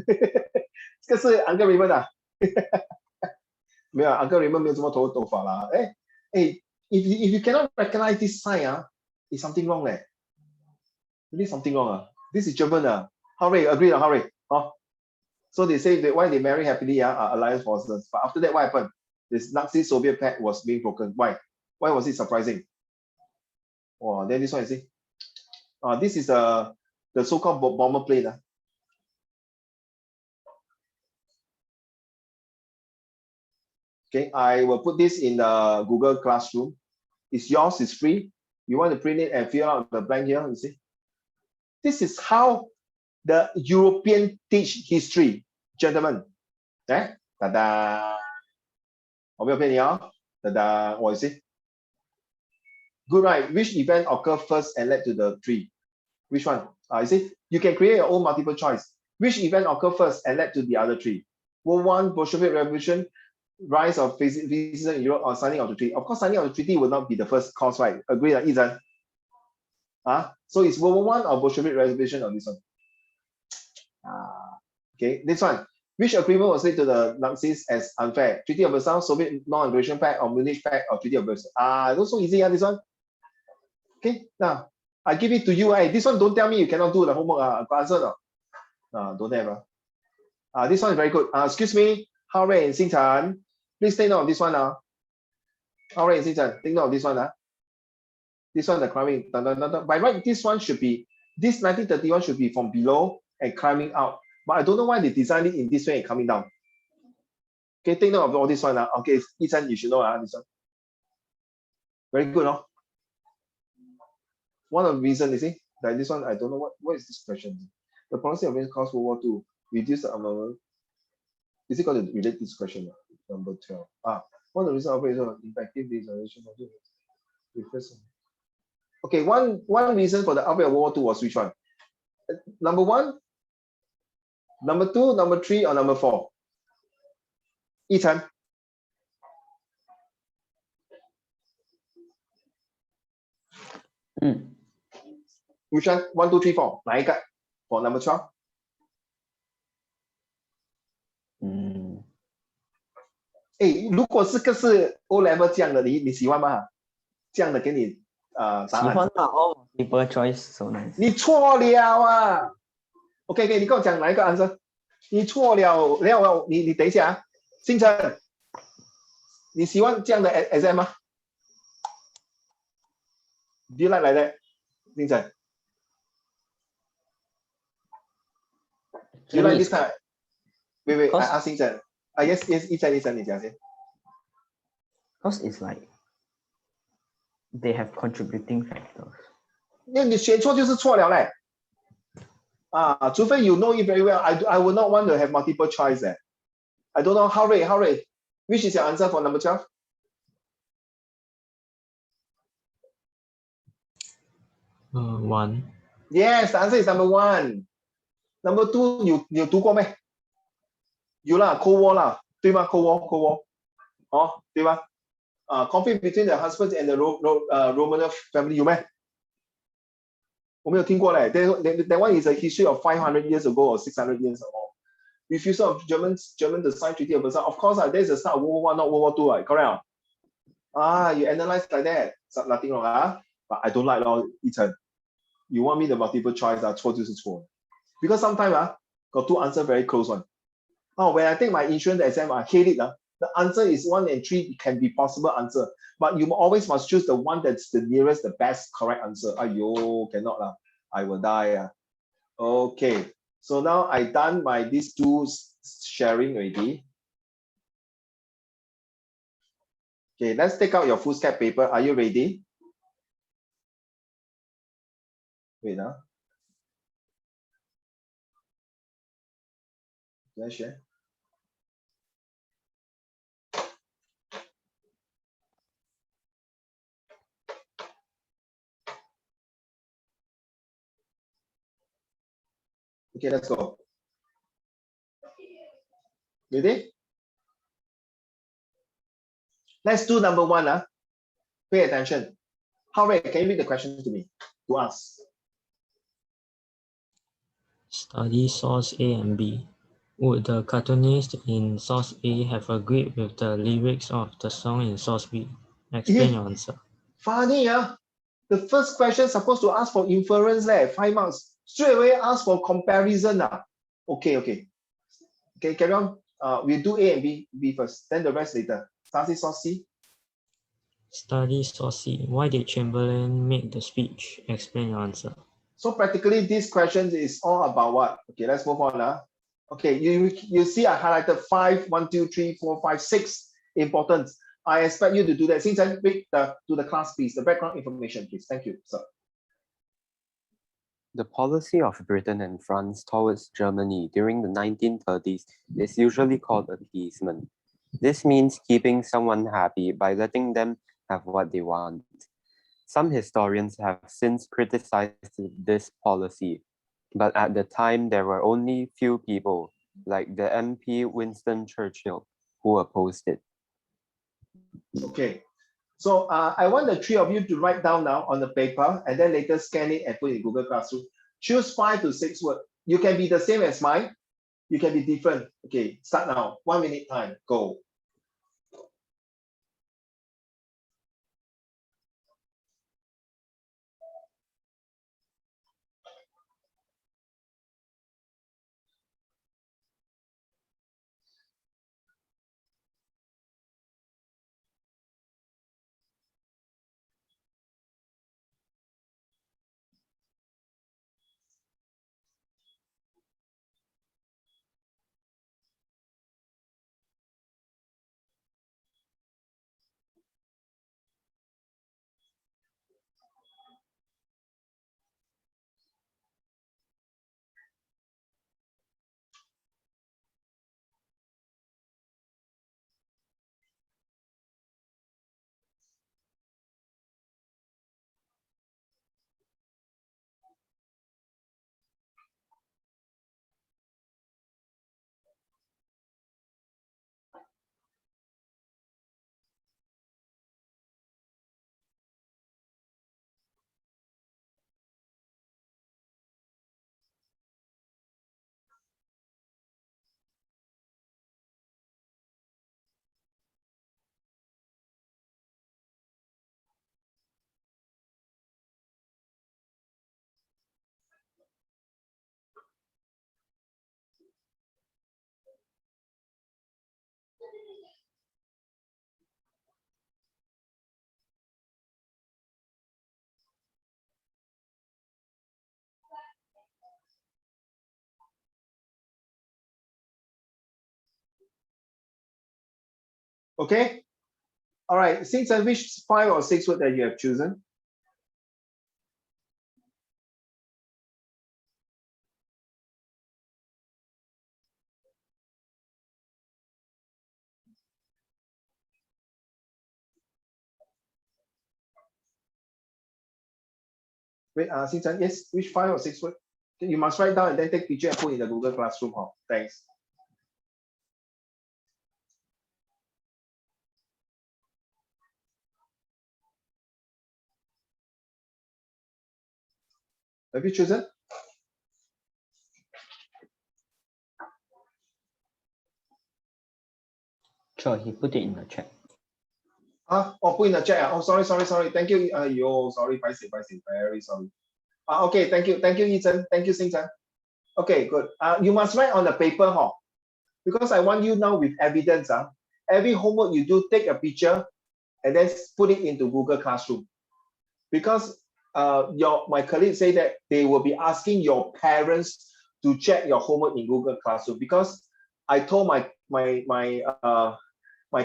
这个是 Uncle Raymond 没有 Uncle Raymond 没有这么头发啦。if you cannot recognize this sign, it's something wrong Really something wrong This is German Hooray, agree hooray. So they say that why they marry happily alliance forces. But after that, what happened? This Nazi-Soviet pact was being broken. Why? Why was it surprising? Then this one, you see. This is the so-called bomber plane. Okay, I will put this in the Google Classroom. It's yours, it's free. You want to print it and fill out the blank here, you see. This is how the European teach history, gentlemen. Ta-da! 我没有骗你Ta-da! You see. Good, right? Which event occurred first and led to the tree? Which one? You see, you can create your own multiple choice. Which event occurred first and led to the other three? World War I, Bolshevik Revolution, rise of fascism in Europe, or signing of the treaty. Of course, signing of the treaty will not be the first cause, right? Agree, Ethan? So it's World War I or Bolshevik Revolution or this one? Okay, this one. Which agreement was linked to the Nazis as unfair? Treaty of Versailles, Soviet Non-Aggression Pact, or Munich Pact, or Treaty of Versailles? Those so easy, this one. Okay, now I give it to you. Hey, this one don't tell me you cannot do the homework. Answer no. Don't have. This one is very good. Excuse me, Hao Rui and Xing Chan. Please take note of this one now. Hao Rui and Xing Chan, take note of this one. This one, the climbing. By right, this one should be, this 1931 should be from below and climbing out. But I don't know why they designed it in this way and coming down. Okay, take note of all this one. Okay, Ethan, you should know this one. Very good, no? One of the reasons, you see, like this one, I don't know what is this question. The policy of caused World War II, reduce the amount. Is it going to relate this question? Number 12. One of the reasons of effective declaration of the okay, one reason for the outbreak of World War II was which one? Number 1, number 2, number 3, or number 4? Ethan. Which one? 1, 2, 3, 4. 哪一个 for number 12? Eh, 如果是个是 O level 这样的，你喜欢吗？这样的给你答案。喜欢吧，all multiple choice so nice。你错了啊 ！OK， 你跟我讲哪一个 answer？ 你错了，然后你等一下星辰，你喜欢这样的 exam 吗 ？Do you like that？ 星辰 ？Do you like this time？ Wait， I ask 星辰。yes， 一晨你讲先。Because it's like they have contributing factors. 那你选错就是错了嘞。除非 you know it very well. I would not want to have multiple choice. I don't know. How Ray? Which is your answer for number 12? 1. Yes, the answer is number 1. Number 2, 你有读过没？有啦 ，Cold War 啦，对吗 ？Cold War， 哦，对吧？conflict between the husband and the Romanov family 有没？我没有听过嘞。That one is a history of 500 years ago or 600 years ago. Refusal of German to sign Treaty of Versailles. Of course, there's a start of World War I, not World War II, right? Correct? You analyze like that. Nothing wrong, But I don't like Ethan. You want me the multiple choice, 错就是错。Because sometimes got 2 answer very close one. When I take my insurance exam, I hate it. The answer is 1 and 3 can be possible answer, but you always must choose the one that's the nearest, the best correct answer. Aiyo, cannot lah. I will die. Okay, so now I done these 2 sharing already. Okay, let's take out your foolscap paper. Are you ready? Wait, Let's share. Okay, let's go. Ready? Let's do number 1. Pay attention. Ray, can you read the question to me? To us. Study source A and B. Would the cartoonist in source A have agreed with the lyrics of the song in source B? Explain your answer. Funny, The first question is supposed to ask for inference, 5 marks. Straight away ask for comparison. Okay, carry on. We'll do A and B first, then the rest later. Study source C. Study source C. Why did Chamberlain make the speech? Explain your answer. So practically, this question is all about what? Okay, let's move on. Okay, you see I highlighted 5, 1, 2, 3, 4, 5, 6 important. I expect you to do that. Since I read to the class, please, the background information, please. Thank you, sir. The policy of Britain and France towards Germany during the 1930s is usually called appeasement. This means keeping someone happy by letting them have what they want. Some historians have since criticized this policy, but at the time there were only few people, like the MP Winston Churchill, who opposed it. Okay, so I want the 3 of you to write down now on the paper and then later scan it and put it in Google Classroom. Choose 5 to 6 words. You can be the same as mine. You can be different. Okay, start now. 1 minute time. Go. Okay. All right. Since which 5 or 6 word that you have chosen? Wait, Xingchen, yes, which 5 or 6 word? You must write down and then take picture and put in the Google Classroom. Huh? Thanks. Have you chosen? Sure, he put it in the chat. Oh, put in the chat. Oh, sorry. Thank you. Sorry, very sorry. Okay, thank you, Ethan. Thank you, Xingchen. Okay, good. You must write on the paper, huh? Because I want you now with evidence. Every homework you do, take a picture and then put it into Google Classroom. Because my colleagues say that they will be asking your parents to check your homework in Google Classroom. Because I told my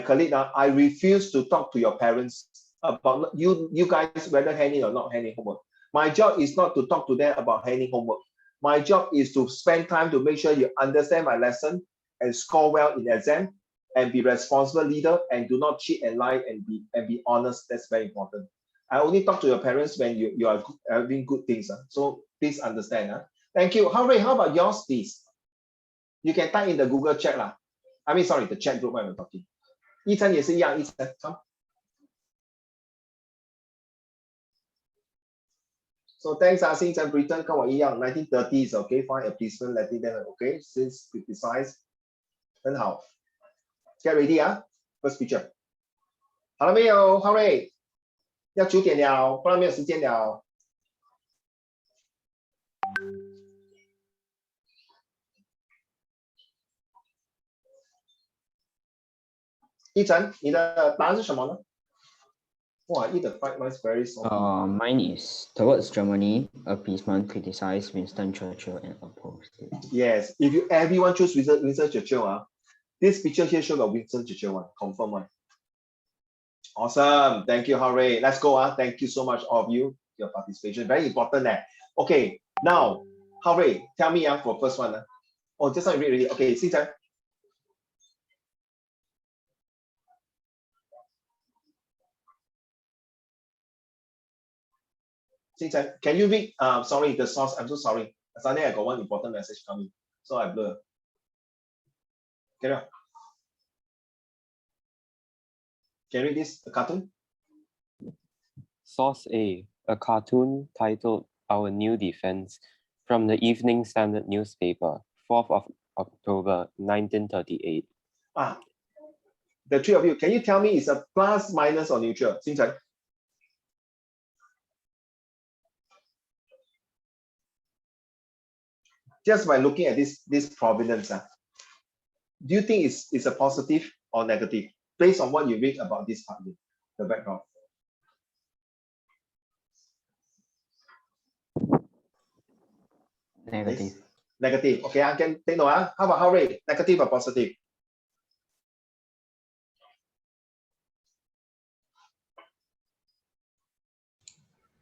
colleague, I refuse to talk to your parents about you guys whether handing or not handing homework. My job is not to talk to them about handing homework. My job is to spend time to make sure you understand my lesson and score well in the exam and be responsible leader and do not cheat and lie and be honest. That's very important. I only talk to your parents when you are having good things. So please understand. Thank you. Hurry, how about yours, please? You can type in the Google chat. I mean, sorry, the chat group while we're talking. 一晨也是一样，一晨 come. So thanks, Xingchen, Britain 跟我一样 1930s, okay, find a policeman, letting them, okay, since criticize, 很好 Get ready, first picture. 好了没有 ？Hurry， 要9点了，不然没有时间了。一晨，你的答案是什么呢？哇，eat the fried rice very soft. Mine is towards Germany, appeasement, criticize Winston Churchill and oppose it. Yes, if everyone choose Winston Churchill, this picture here show the Winston Churchill one, confirm one. Awesome, thank you, Hooray. Let's go. Thank you so much, all of you, your participation. Very important. Okay, now, Hooray, tell me for first one. Oh, just now you read already. Okay, Xingchen. Xingchen, can you read? Sorry, the source. I'm so sorry. Suddenly I got one important message coming, so I blur. Can you read this? The cartoon? Source A, a cartoon titled Our New Defense from the Evening Standard newspaper, 4th of October, 1938. The three of you, can you tell me is a plus, minus, or neutral? Xingchen. Just by looking at this provenance, do you think it's a positive or negative based on what you read about this part, the background? Negative. Yes. Negative. Okay, I can take note. How about Hooray? Negative or positive?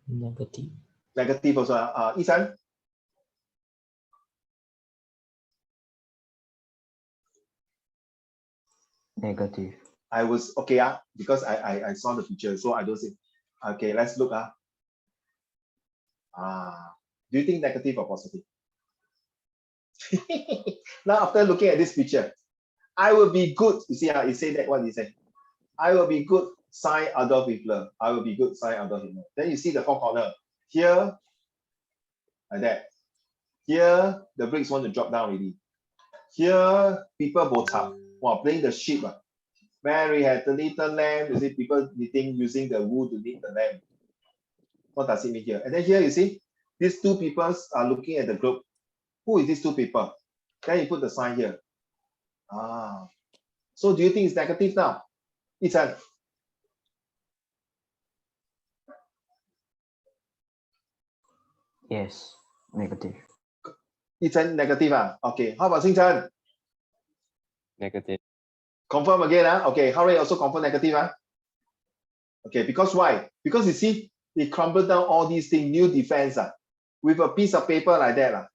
Negative. Negative also. Isan? Negative. I was okay, because I saw the picture, so I don't see. Okay, let's look. Do you think negative or positive? Now, after looking at this picture, I will be good. You see, he say that what he said. I will be good, sign Adolf Hitler. I will be good, sign Adolf Hitler. Then you see the four corner. Here, like that. Here, the bricks want to drop down already. Here, people both up. Wow, playing the sheep. Mary had the little lamb. You see, people knitting using the wool to knit the lamb. What does it mean here? And then here, you see, these two people are looking at the group. Who is these two people? Then you put the sign here. So do you think it's negative now? Ethan. Yes, negative. Ethan, negative. Okay. How about Xingchen? Negative. Confirm again, okay, Harry also confirm negative, okay, because why? Because you see, they crumbled down all these things, new defense, with a piece of paper like that.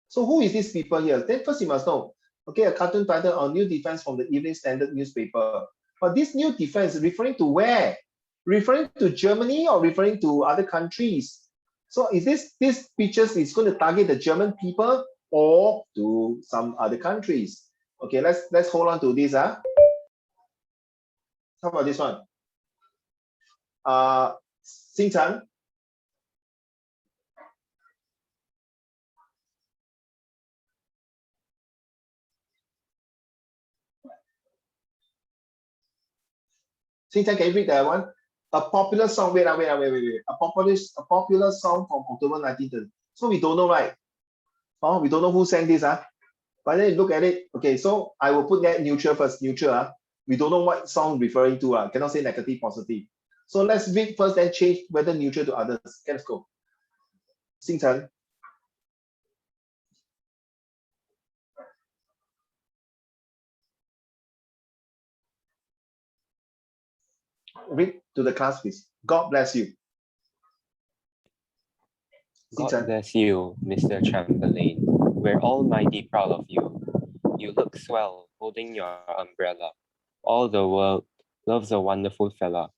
So who is these people here? Then first you must know, okay, a cartoon title on new defense from the Evening Standard newspaper. But this new defense referring to where? Referring to Germany or referring to other countries? So is this pictures is going to target the German people or to some other countries? Okay, let's hold on to this. How about this one? Xing Chen. Xing Chen, can you read that one? A popular song. Wait. A popular song from October 1930. So we don't know, right? Oh, we don't know who sang this, But then you look at it. Okay, so I will put that neutral first. Neutral, We don't know what song referring to, Cannot say negative, positive. So let's read first, then change whether neutral to others. Okay, let's go. Xing Chen. Read to the class, please. God bless you. Xing God Chen. bless you, Mr. Chamberlain. We're all mighty proud of you. You look swell holding your umbrella. All the world loves a wonderful fella.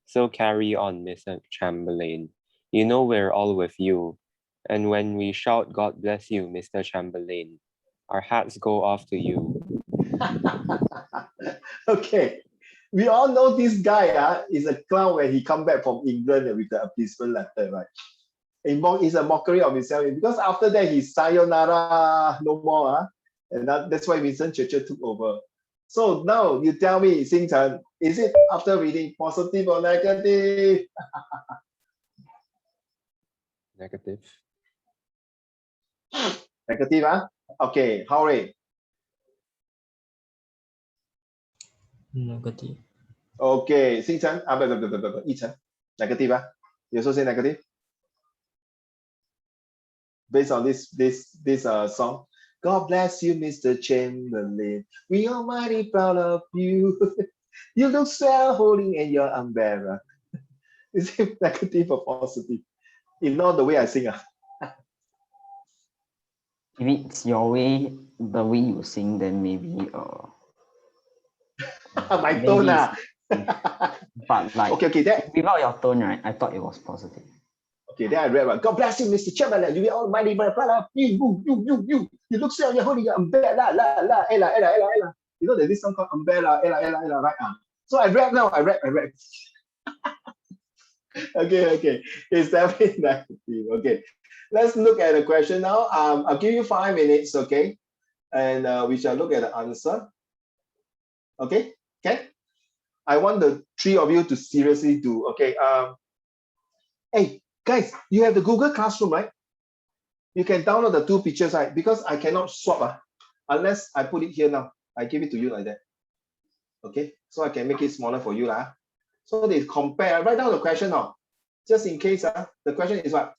So carry on, Mr. Chamberlain. You know we're all with you. And when we shout, God bless you, Mr. Chamberlain, our hats go off to you. Okay. We all know this guy is a clown when he come back from England with the appeasement letter, right? It's a mockery of himself because after that he's sayonara, no more. And that's why Winston Churchill took over. So now you tell me, Xing Chen, is it after reading positive or negative? Negative. Negative, Okay, Howard. Negative. Okay, Xing Chen, Yi Chen. Negative, You also say negative? Based on this song. God bless you, Mr. Chamberlain. We are mighty proud of you. You look swell holding in your umbrella. Is it negative or positive? Ignore the way I sing. If it's your way, the way you sing, then maybe My maybe tone. but like Okay, that. without your tone, right? I thought it was positive. Okay, then I read, God bless you, Mr. Chamberlain. You are almighty proud of you. You look swell, you're holding your umbrella. Ella. You know, there's this song called Umbrella, Ella, right? So I read now. I read. Okay. It's definitely negative. Okay. Let's look at the question now. I'll give you 5 minutes, okay? And we shall look at the answer. Okay? I want the 3 of you to seriously do. Okay. Hey, guys, you have the Google Classroom, right? You can download the 2 pictures, right? Because I cannot swap unless I put it here now. I give it to you like that. Okay, so I can make it smaller for you. So they compare, write down the question now. Just in case, the question is what?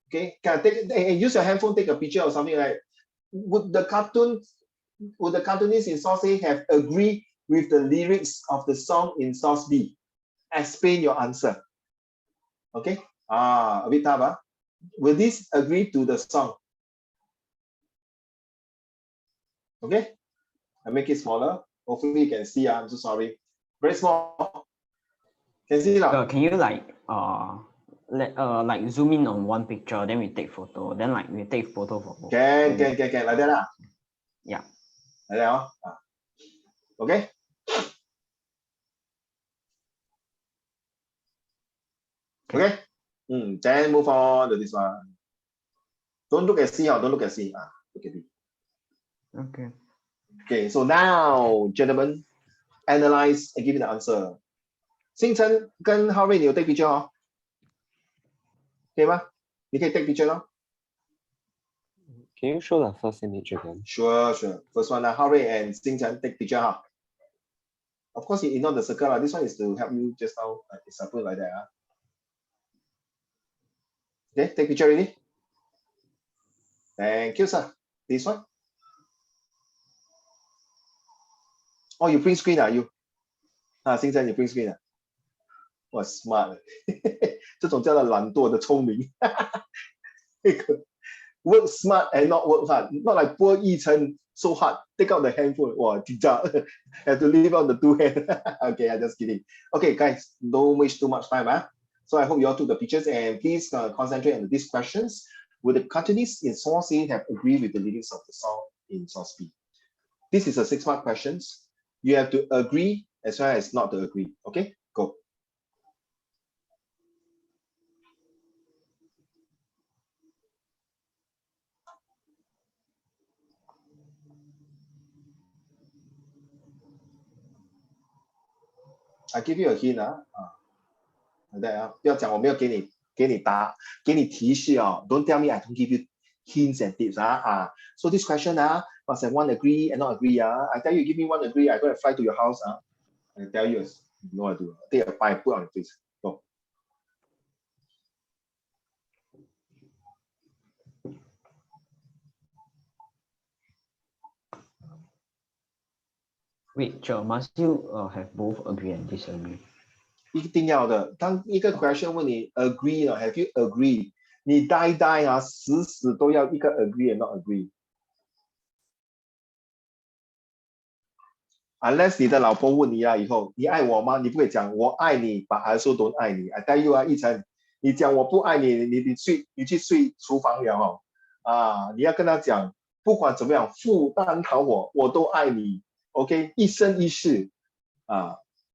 Okay, can I use your handphone, take a picture or something like that. Would the cartoonist in source A have agreed with the lyrics of the song in source B? Explain your answer. Okay, a bit tough. Will this agree to the song? Okay, I make it smaller. Hopefully you can see. I'm so sorry. Very small. Can see now. Can you like zoom in on one picture, then we take photo, then like we take photo for both. Can like that. Yeah. Like that. Okay. Okay. Then move on to this one. Don't look at C. Don't look at C. Look at B. Okay. Okay. So now, gentlemen, analyze and give me the answer. Xing Chen 跟 Harvey 你有 take picture 哦？可以吗？你可以 take picture 咯。Can you show the first image again? Sure. First one, Harvey and Xing Chen take picture Of course, you ignore the circle. This one is to help you just now. It's something like that. Okay, take picture already. Thank you, sir. This one. Oh, you print screen 啊？You 啊，星辰你 print screen 啊？哇，smart 这种叫做懒惰的聪明。work smart and not work hard. Not like poor Yi Chen so hard. Take out the handphone. Wow, have to leave out the two hands. Okay, I'm just kidding. Okay, guys, don't waste too much time. So I hope you all took the pictures and please concentrate on these questions. Will the cartoonists in source A have agreed with the lyrics of the song in source B? This is a 6-mark questions. You have to agree as well as not to agree. Okay, go. I give you a hint 对啊，不要讲我没有给你提示哦。Don't tell me I don't give you hints and tips So this question must have one agree and not agree I tell you, give me one agree, I gonna fly to your house I tell you, no I do. Take a pie, put on your face. Go. Wait, Joe, must you have both agree and disagree? 一定要的。当一个 question 问你 agree have you agree？你 die 死都要一个 agree and not agree。Unless 你的老婆问你以后你爱我吗？你不会讲我爱你 but I also don't 爱你。I tell you 一晨，你讲我不爱你，你去睡厨房了你要跟他讲，不管怎么样，复旦讨我都爱你。OK， 一生一世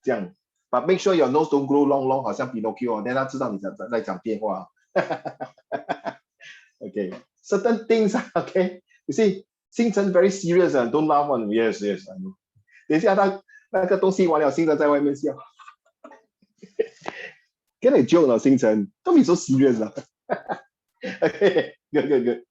这样。But make sure your nose don't grow long， 好像 Pinocchio， 但他知道你在讲电话。Okay, certain things, okay. You see, 星辰 very serious don't laugh on. Yes, I know. 等一下他那个东西完了，星辰在外面笑。Get a joke 了，星辰 ，don't be so serious Okay, good.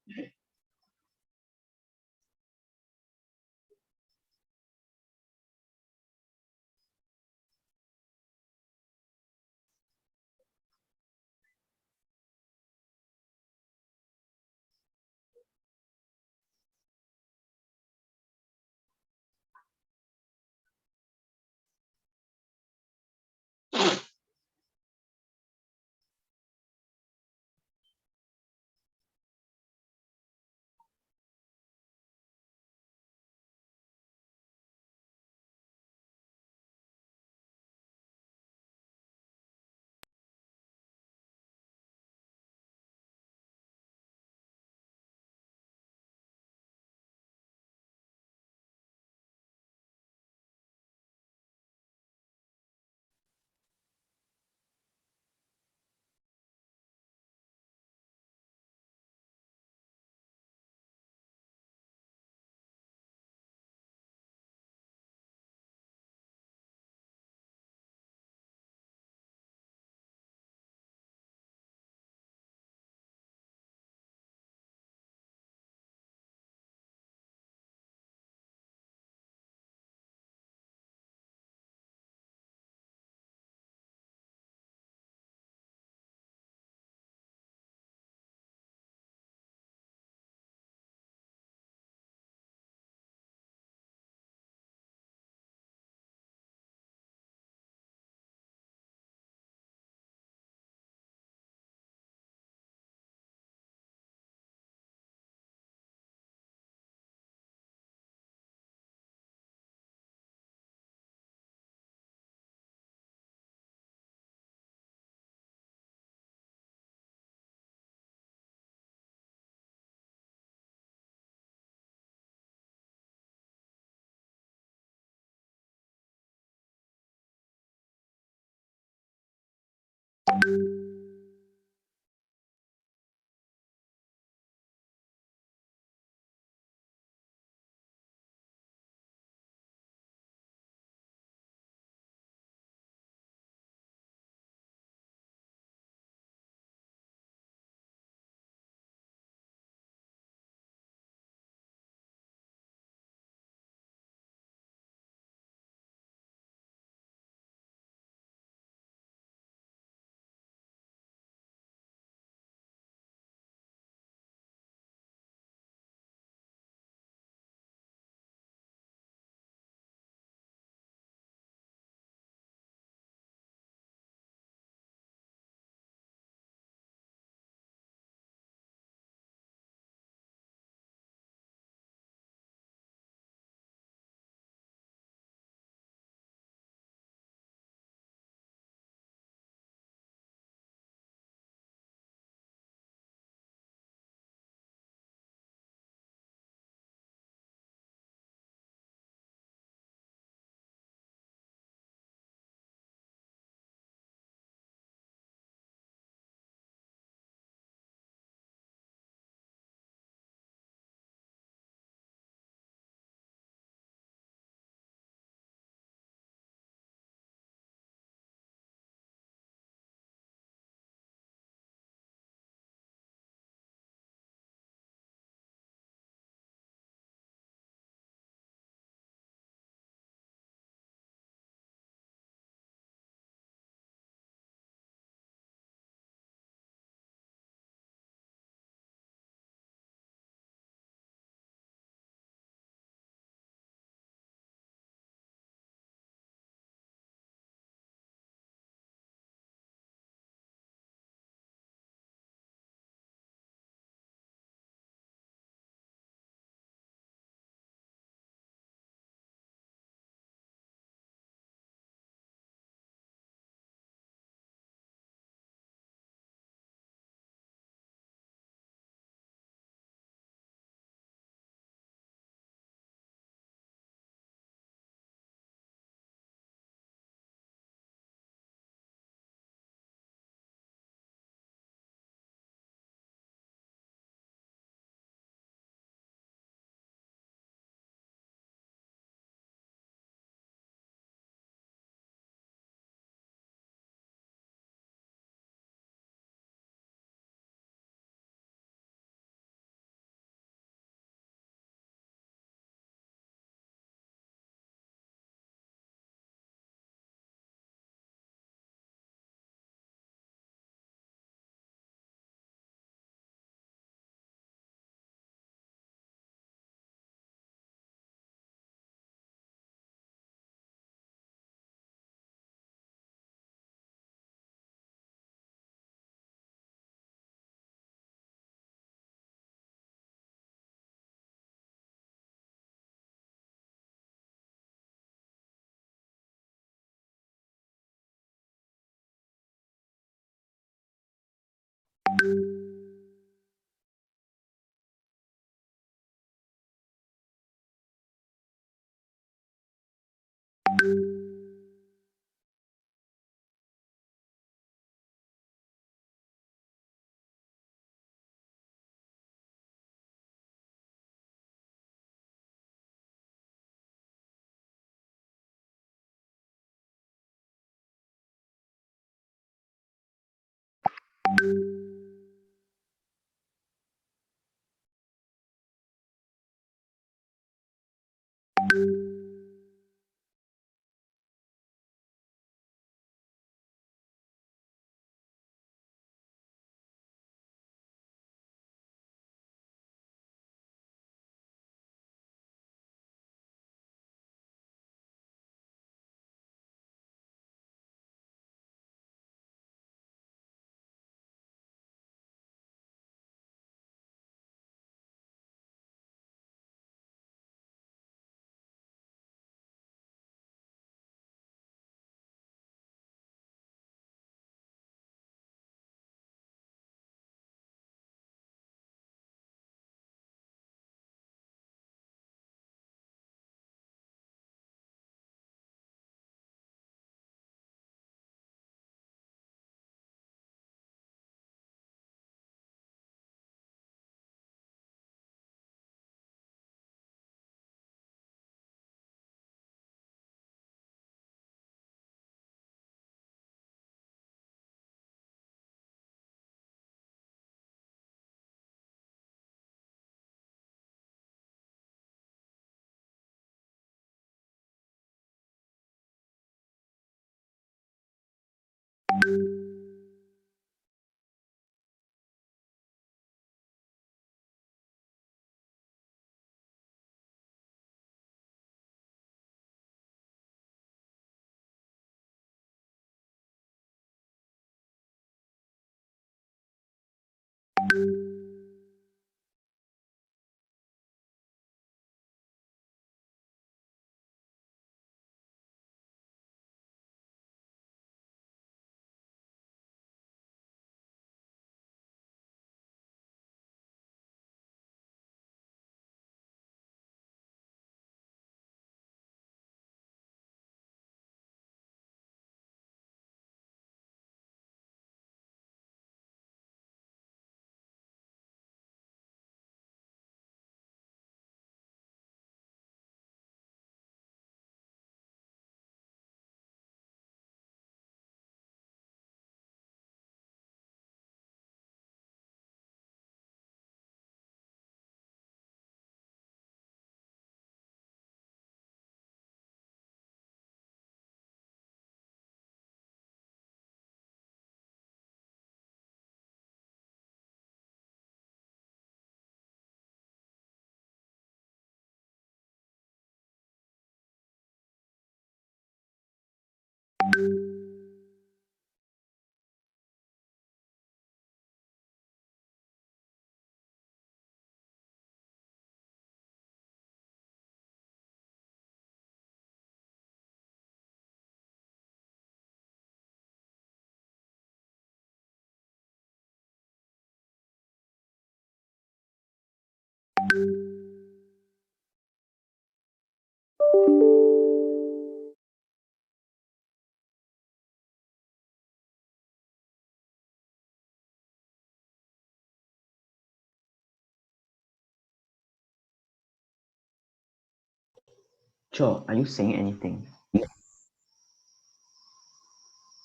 Joe, are you saying anything?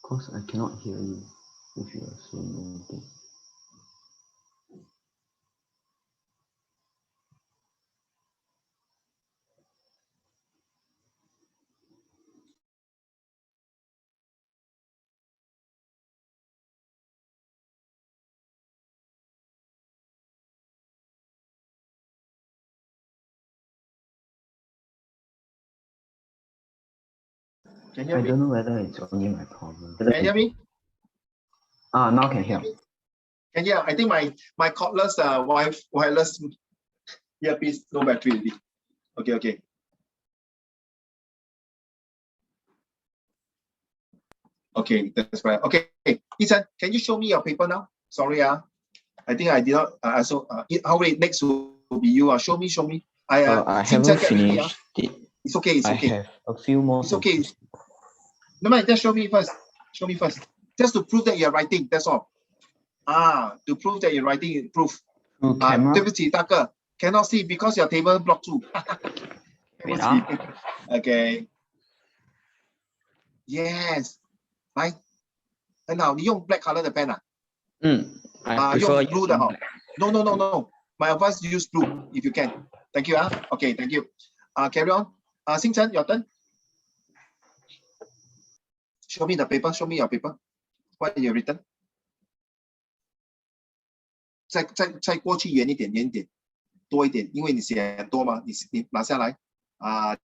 Because I cannot hear you if you are saying anything. Can you hear I me? don't know whether it's only my problem. Can you hear me? Now can hear. Can you? I think my cordless wireless earpiece no battery already. Okay. Okay, that's right. Okay, Ethan, can you show me your paper now? Sorry, I think I did not. Next will be you. Show me. I haven't finished it. It's okay. I have a few more. It's okay. No mind, just show me first. Just to prove that you're writing. That's all. To prove that you're writing, proof. Camera. 对不起，大哥 cannot see because your table blocked too. Wait, Okay. Yes. 来，很好，你用 black color 的 pen I 用 prefer blue 的 using 哈 black. No. My advice use blue if you can. Thank you. Okay, thank you. Carry on. Xing Chen, your turn. Show me the paper. Show me your paper. What you written? 再过去远一点，多一点，因为你写很多嘛，你拿下来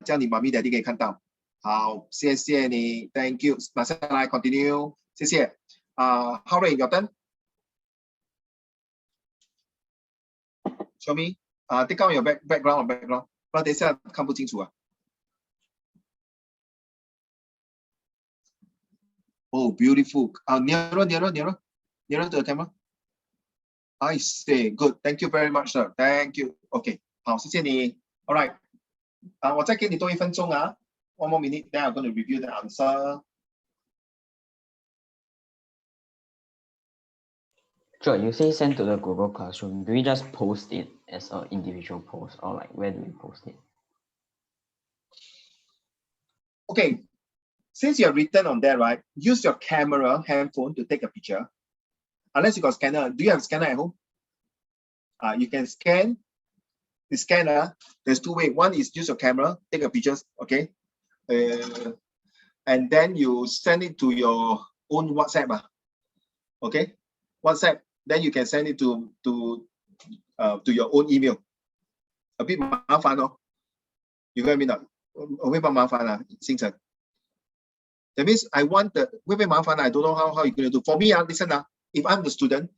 这样你妈咪daddy可以看到。好，谢谢你 ，Thank you， 拿下来 ，continue， 谢谢。Howard your turn。Show me， take out your background， 不然等一下看不清楚啊。Oh, beautiful. Nearer to the camera. I say good. Thank you very much, sir. Thank you. Okay. 好，谢谢你。All right. 我再给你多1分钟啊。One more minute. Then I'm going to review the answer. Sure, you say send to the Google Classroom. Do we just post it as an individual post, or like where do we post it? Okay. Since you have written on there, right? Use your camera, handphone to take a picture. Unless you got scanner. Do you have scanner at home? You can scan. The scanner, there's 2 ways. One is use your camera, take a picture, okay? And then you send it to your own WhatsApp. Okay? WhatsApp, then you can send it to your own email. A bit 麻烦哦. You get me now? 会不会麻烦啊, Xing Chen? That means I want the 会不会麻烦 I don't know how you're going to do. For me, listen, if I'm the student,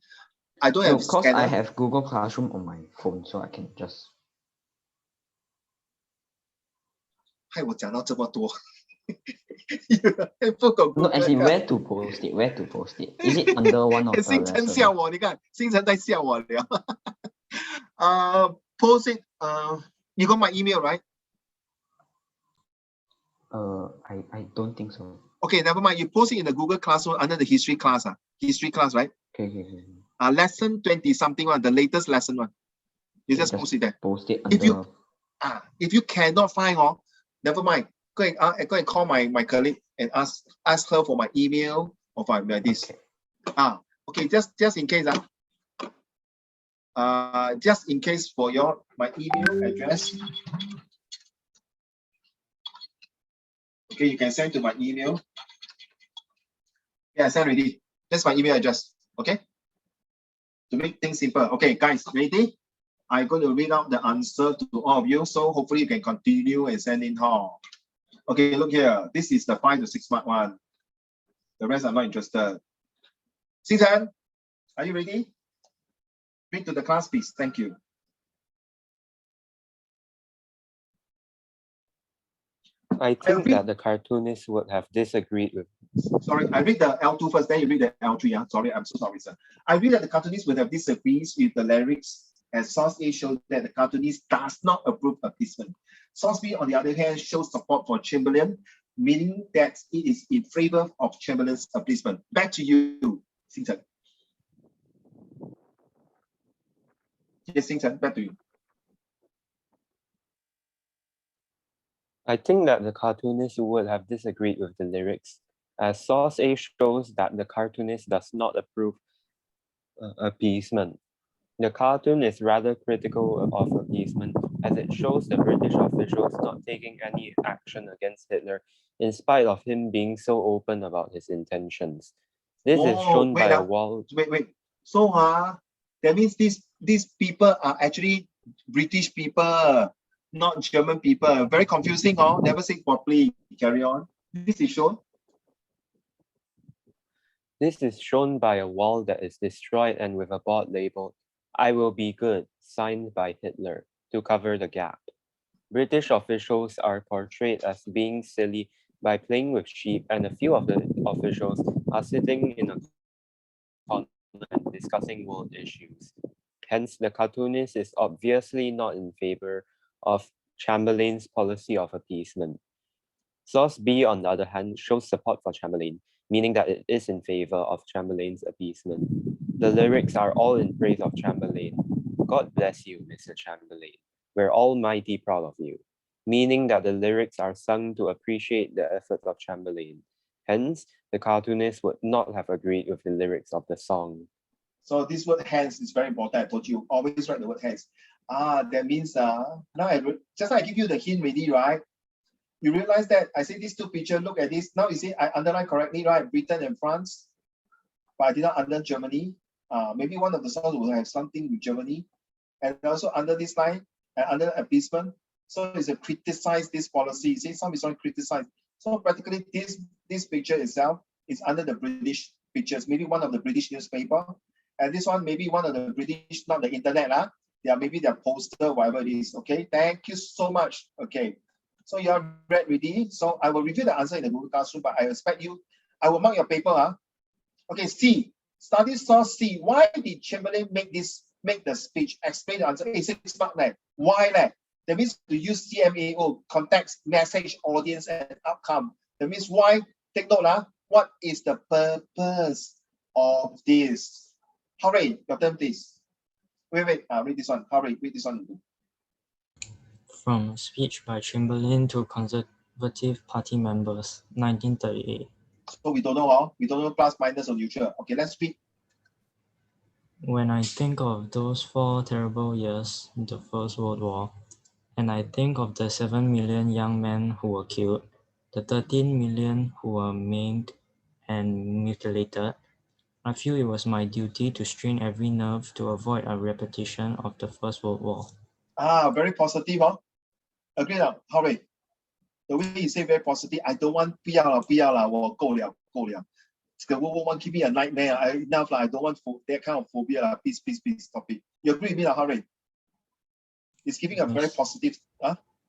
I don't have Of course, scanner. I have Google Classroom on my phone, so I can just. 害我讲到这么多。不懂 No, as in where to post it? Where to post it? Is it under one of the 星辰 lessons? 笑我，你看星辰在笑我了。Post it. You got my email, right? I don't think so. Okay, never mind. You post it in the Google Classroom under the history class. History class, right? Okay. Lesson 20 something one, the latest lesson one. You just post it there. Post it under. If you cannot find, never mind. Go and call my colleague and ask her for my email or for this. Okay. Okay, just in case. Just in case for my email address. Okay, you can send to my email. Yeah, send already. That's my email address. Okay. To make things simple. Okay, guys, ready? I'm going to read out the answer to all of you. So hopefully you can continue and send in home. Okay, look here. This is the 5 to 6 mark one. The rest I'm not interested. Xing Chen, are you ready? Read to the class, please. Thank you. I think that the cartoonist would have disagreed with. Sorry, I read the L2 first, then you read the L3. Sorry, I'm so sorry, sir. I read that the cartoonist would have disagreed with the lyrics, as source A showed that the cartoonist does not approve appeasement. Source B, on the other hand, shows support for Chamberlain, meaning that it is in favor of Chamberlain's appeasement. Back to you, Xing Chen. Yes, Xing Chen, back to you. I think that the cartoonist would have disagreed with the lyrics, as source A shows that the cartoonist does not approve appeasement. The cartoon is rather critical of appeasement, as it shows the British officials not taking any action against Hitler, in spite of him being so open about his intentions. This is shown by a wall. Wait. So that means these people are actually British people, not German people. Very confusing, never say properly. Carry on. This is shown. This is shown by a wall that is destroyed and with a board labeled, "I will be good," signed by Hitler, to cover the gap. British officials are portrayed as being silly by playing with sheep, and a few of the officials are sitting in a corner and discussing world issues. Hence, the cartoonist is obviously not in favor of Chamberlain's policy of appeasement. Source B, on the other hand, shows support for Chamberlain, meaning that it is in favor of Chamberlain's appeasement. The lyrics are all in praise of Chamberlain. "God bless you, Mr. Chamberlain. We're all mighty proud of you," meaning that the lyrics are sung to appreciate the efforts of Chamberlain. Hence, the cartoonist would not have agreed with the lyrics of the song. So this word hence is very important. I told you, always write the word hence. That means now just like I give you the hint already, right? You realize that I say these two pictures, look at this. Now you see I underline correctly, right? Britain and France, but I did not underline Germany. Maybe one of the songs will have something with Germany. And also under this line, and under appeasement. So it's a criticize this policy. See, some is on criticize. So practically this picture itself is under the British pictures, maybe one of the British newspaper. And this one, maybe one of the British, not the internet, maybe their poster, whatever it is. Okay, thank you so much. Okay, so you are ready. So I will review the answer in the Google Classroom, but I expect you, I will mark your paper. Okay, C, study source C. Why did Chamberlain make the speech? Explain the answer. 6 mark leh. Why leh? That means to use CMAO, context, message, audience, and outcome. That means why? Take note, what is the purpose of this? Hurry, your turn, please. Wait, read this one. Hurry, read this one. From a speech by Chamberlain to Conservative Party members, 1938. So we don't know, plus, minus, or neutral. Okay, let's read. When I think of those 4 terrible years, the First World War, and I think of the 7 million young men who were killed, the 13 million who were maimed and mutilated, I feel it was my duty to strain every nerve to avoid a repetition of the First World War. Very positive, Agree now, Hurry. The way you say very positive, I don't want 不要了，我够了。这个 World War I keep me a nightmare. Enough lah. I don't want that kind of phobia. Please, stop it. You agree with me, Hurry? It's giving a very positive.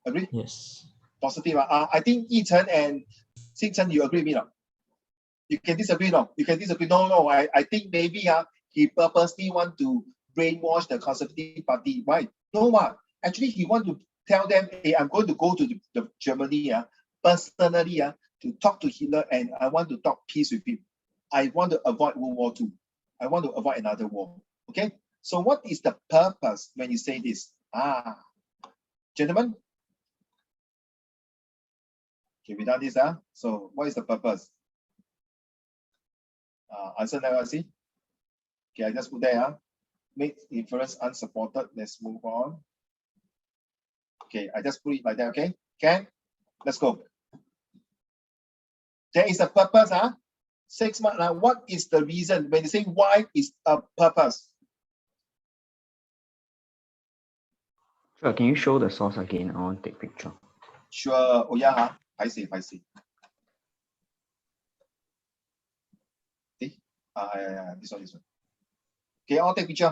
Agree? Yes. Positive. I think Yi Chen and Xing Chen, you agree with me now? You can disagree now. You can disagree. No. I think maybe he purposely want to brainwash the Conservative Party. Why? No what? Actually, he want to tell them, hey, I'm going to go to the Germany personally to talk to Hitler, and I want to talk peace with him. I want to avoid World War II. I want to avoid another war. Okay? So what is the purpose when you say this? Gentlemen? Okay, we done this. So what is the purpose? Answer now, see? Okay, I just put there. Make inference unsupported. Let's move on. Okay, I just put it like that, okay? Okay, let's go. There is a purpose, 6 marks. Now, what is the reason? When you say why is a purpose? Sure, can you show the source again? I want to take picture. Sure. Oh yeah, I see. Okay. Yeah, this one. Okay, I'll take picture,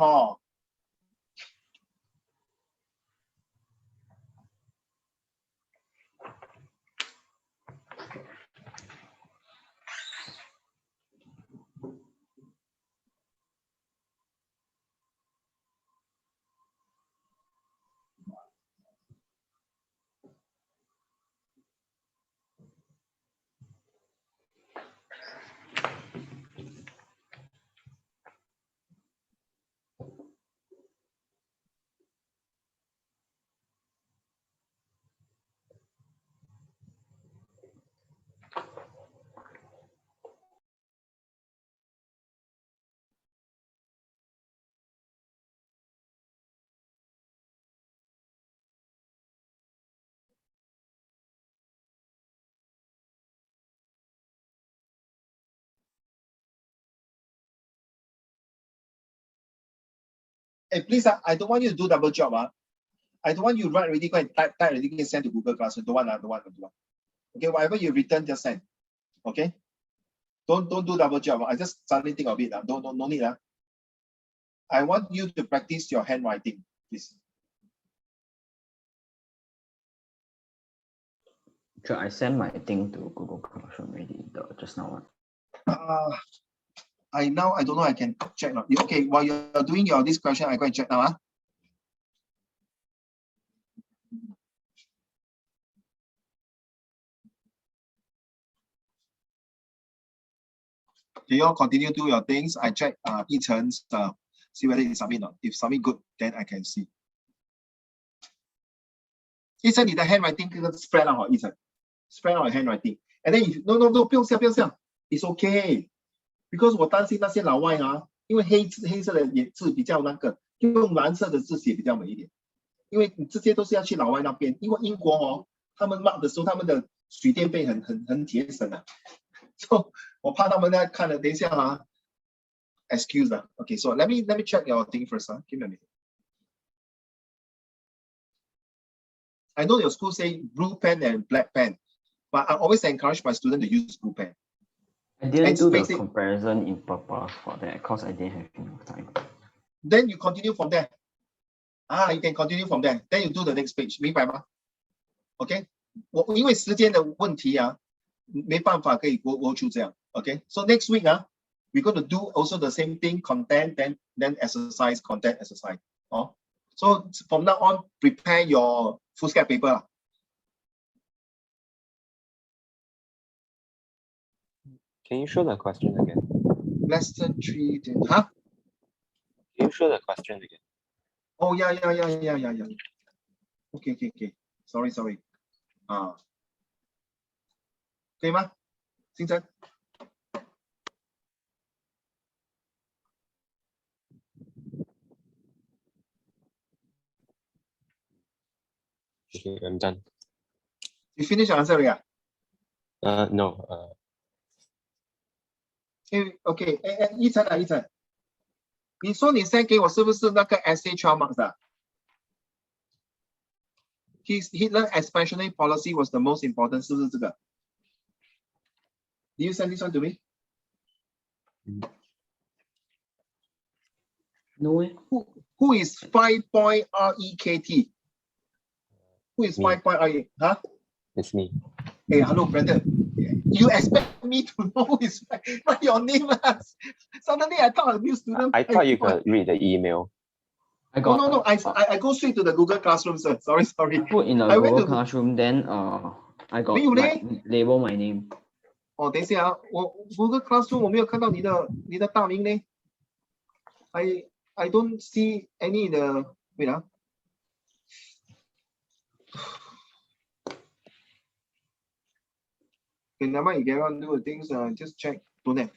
Hey, please, I don't want you to do double job. I don't want you to write already, go and type already, and send to Google Classroom. Don't want. Okay, whatever you return, just send. Okay? Don't do double job. I just suddenly think of it. No need. I want you to practice your handwriting, please. Sure, I sent my thing to Google Classroom already, just now one. I don't know. I can check now. Okay, while you're doing this question, I go and check now. Okay, you all continue to do your things. I check Yi Chen's see whether it's submit or not. If submit good, then I can see. Yi Chen, 你的 handwriting 这个 spread out, Yi Chen. Spread out your handwriting. And then if no, 不用笑. It's okay. Because 我担心那些老外因为黑色的字比较那个，用蓝色的字写比较美一点。因为你这些都是要去老外那边，因为英国哦，他们 mark 的时候，他们的水电费很节省啊，所以我怕他们在看了，等一下啊 ，excuse 啊 ，okay, so let me check your thing first, give me a minute. I know your school say blue pen and black pen, but I always encourage my student to use blue pen. I didn't And do the basic- comparison in purpose for that because I didn't have enough time. Then you continue from there. You can continue from there. Then you do the next page, 明白吗 ？OK， 我因为时间的问题啊，没办法可以go through这样。OK， so next week we're going to do also the same thing, content, then exercise, content, exercise. So from now on, prepare your foolscap paper. Can you show the question again? Lesson 3, Can you show the question again? Oh yeah. Okay. Sorry. 可以吗？星辰。Okay, I'm done. You finish your answer already? No. Okay, 一晨，你说你 send 给我是不是那个 essay 12 marks 的？His Hitler expansionary policy was the most important， 是不是这个 ？Did you send this one to me? No way. Who is 5.REKT? Who is Me. 5.RE? Huh? It's me. Hey, hello, Brandon. You expect me to know who is what your name is? Suddenly I thought a new student. I thought you could read the email. I got No. I go straight to the Google Classroom, sir. Sorry. put in a I went Google to- Classroom, then I got 没有嘞。 like, label my name. 等一下啊，我 Google Classroom 我没有看到你的大名呢。I don't see any the wait Okay, never mind, you get on do the things, just check. Don't have.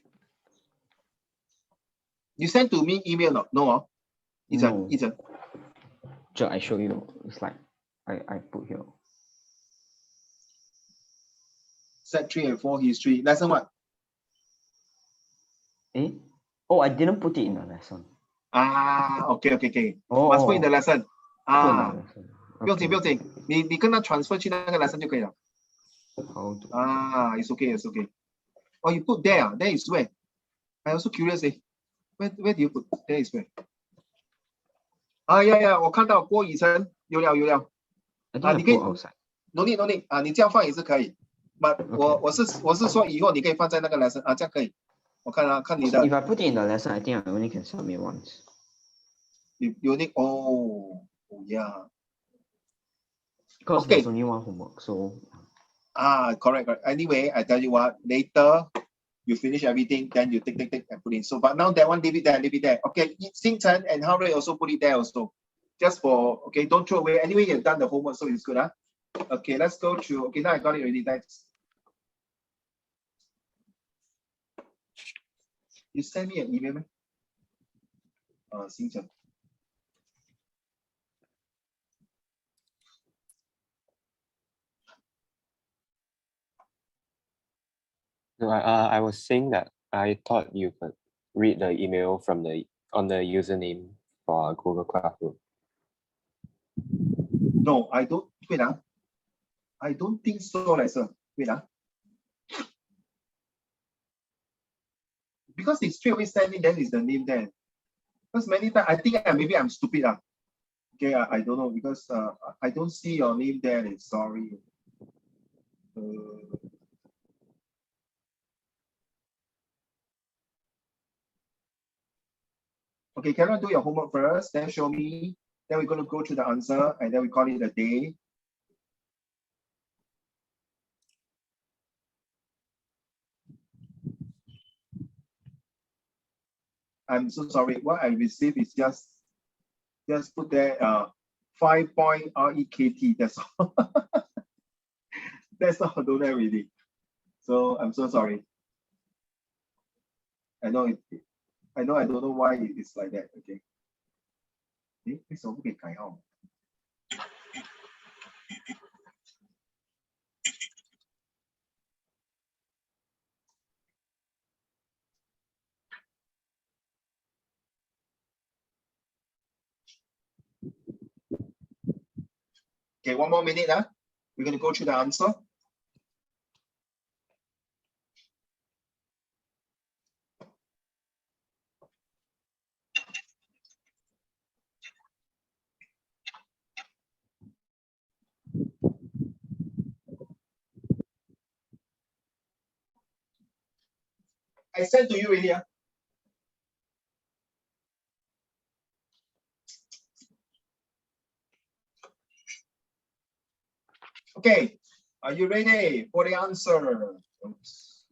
You sent to me email no? No. Ethan. I show you. It's like I put here. Set 3 and 4 history. Lesson what? Eh? Oh, I didn't put it in the lesson. Okay. Oh, Must put in the lesson. put in the lesson. 不用紧，你跟他 transfer 去那个 lesson 就可以了。 How to? It's okay. Oh, you put there. There is where? I also curious. Where do you put? There is where? Yeah. 我看到郭以晨有了。 I think I 你可以 put outside. No need 你这样放也是可以。But 我是说以后你可以放在那个 lesson 这样可以。我看你的。 If I put it in the lesson, I think I only can submit once. You need yeah. Because Okay. there's only one homework, so Correct. Anyway, I tell you what, later you finish everything, then you take and put in. So, but now that one, leave it there. Okay, Xing Chen and Harry also put it there also. Just for, okay, don't throw away. Anyway, you've done the homework, so it's good, huh? Okay, let's go to, okay, now I got it already, thanks. You send me an email, man? Xing Chen. No, I was saying that I thought you could read the email on the username for Google Classroom. No, I don't, wait, I don't think so, sir. Wait, because it's straight away sending, then is the name there. Because many times, I think maybe I'm stupid. Okay, I don't know, because I don't see your name there. Sorry. Okay, can I do your homework first? Then show me. Then we're going to go through the answer, and then we call it a day. I'm so sorry. What I received is just put there 5.REKT. That's all. That's all. I don't have really. So I'm so sorry. I know it. I don't know why it's like that. Okay. 诶，为什么不可以改号？ Okay, 1 more minute. We're going to go through the answer. I sent to you already. Okay, are you ready for the answer? Oops.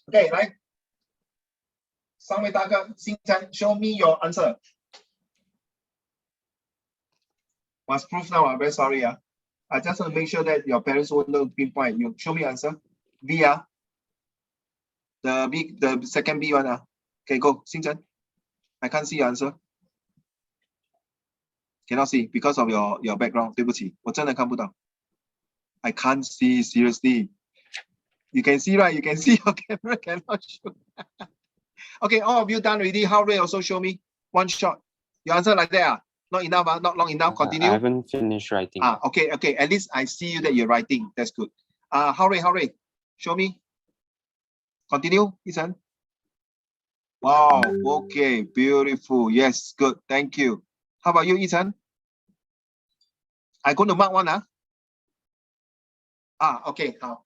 Okay, right? 三位大哥，星辰 show me your answer. Must prove now. I'm very sorry. I just want to make sure that your parents won't know pinpoint. You show me answer. B. The B, the second B one. Okay, go. Xingchen. I can't see your answer. Cannot see because of your background. 对不起，我真的看不到。I can't see, seriously. You can see, right? You can see your camera cannot show. Okay, all of you done already. How Ray also show me one shot. You answer like that. Not enough, not long enough. Continue. I haven't finished writing. Okay. At least I see you that you're writing. That's good. How Ray, show me. Continue, Ethan. Wow. Okay. Beautiful. Yes. Good. Thank you. How about you, Ethan? I'm going to mark one. Okay. How?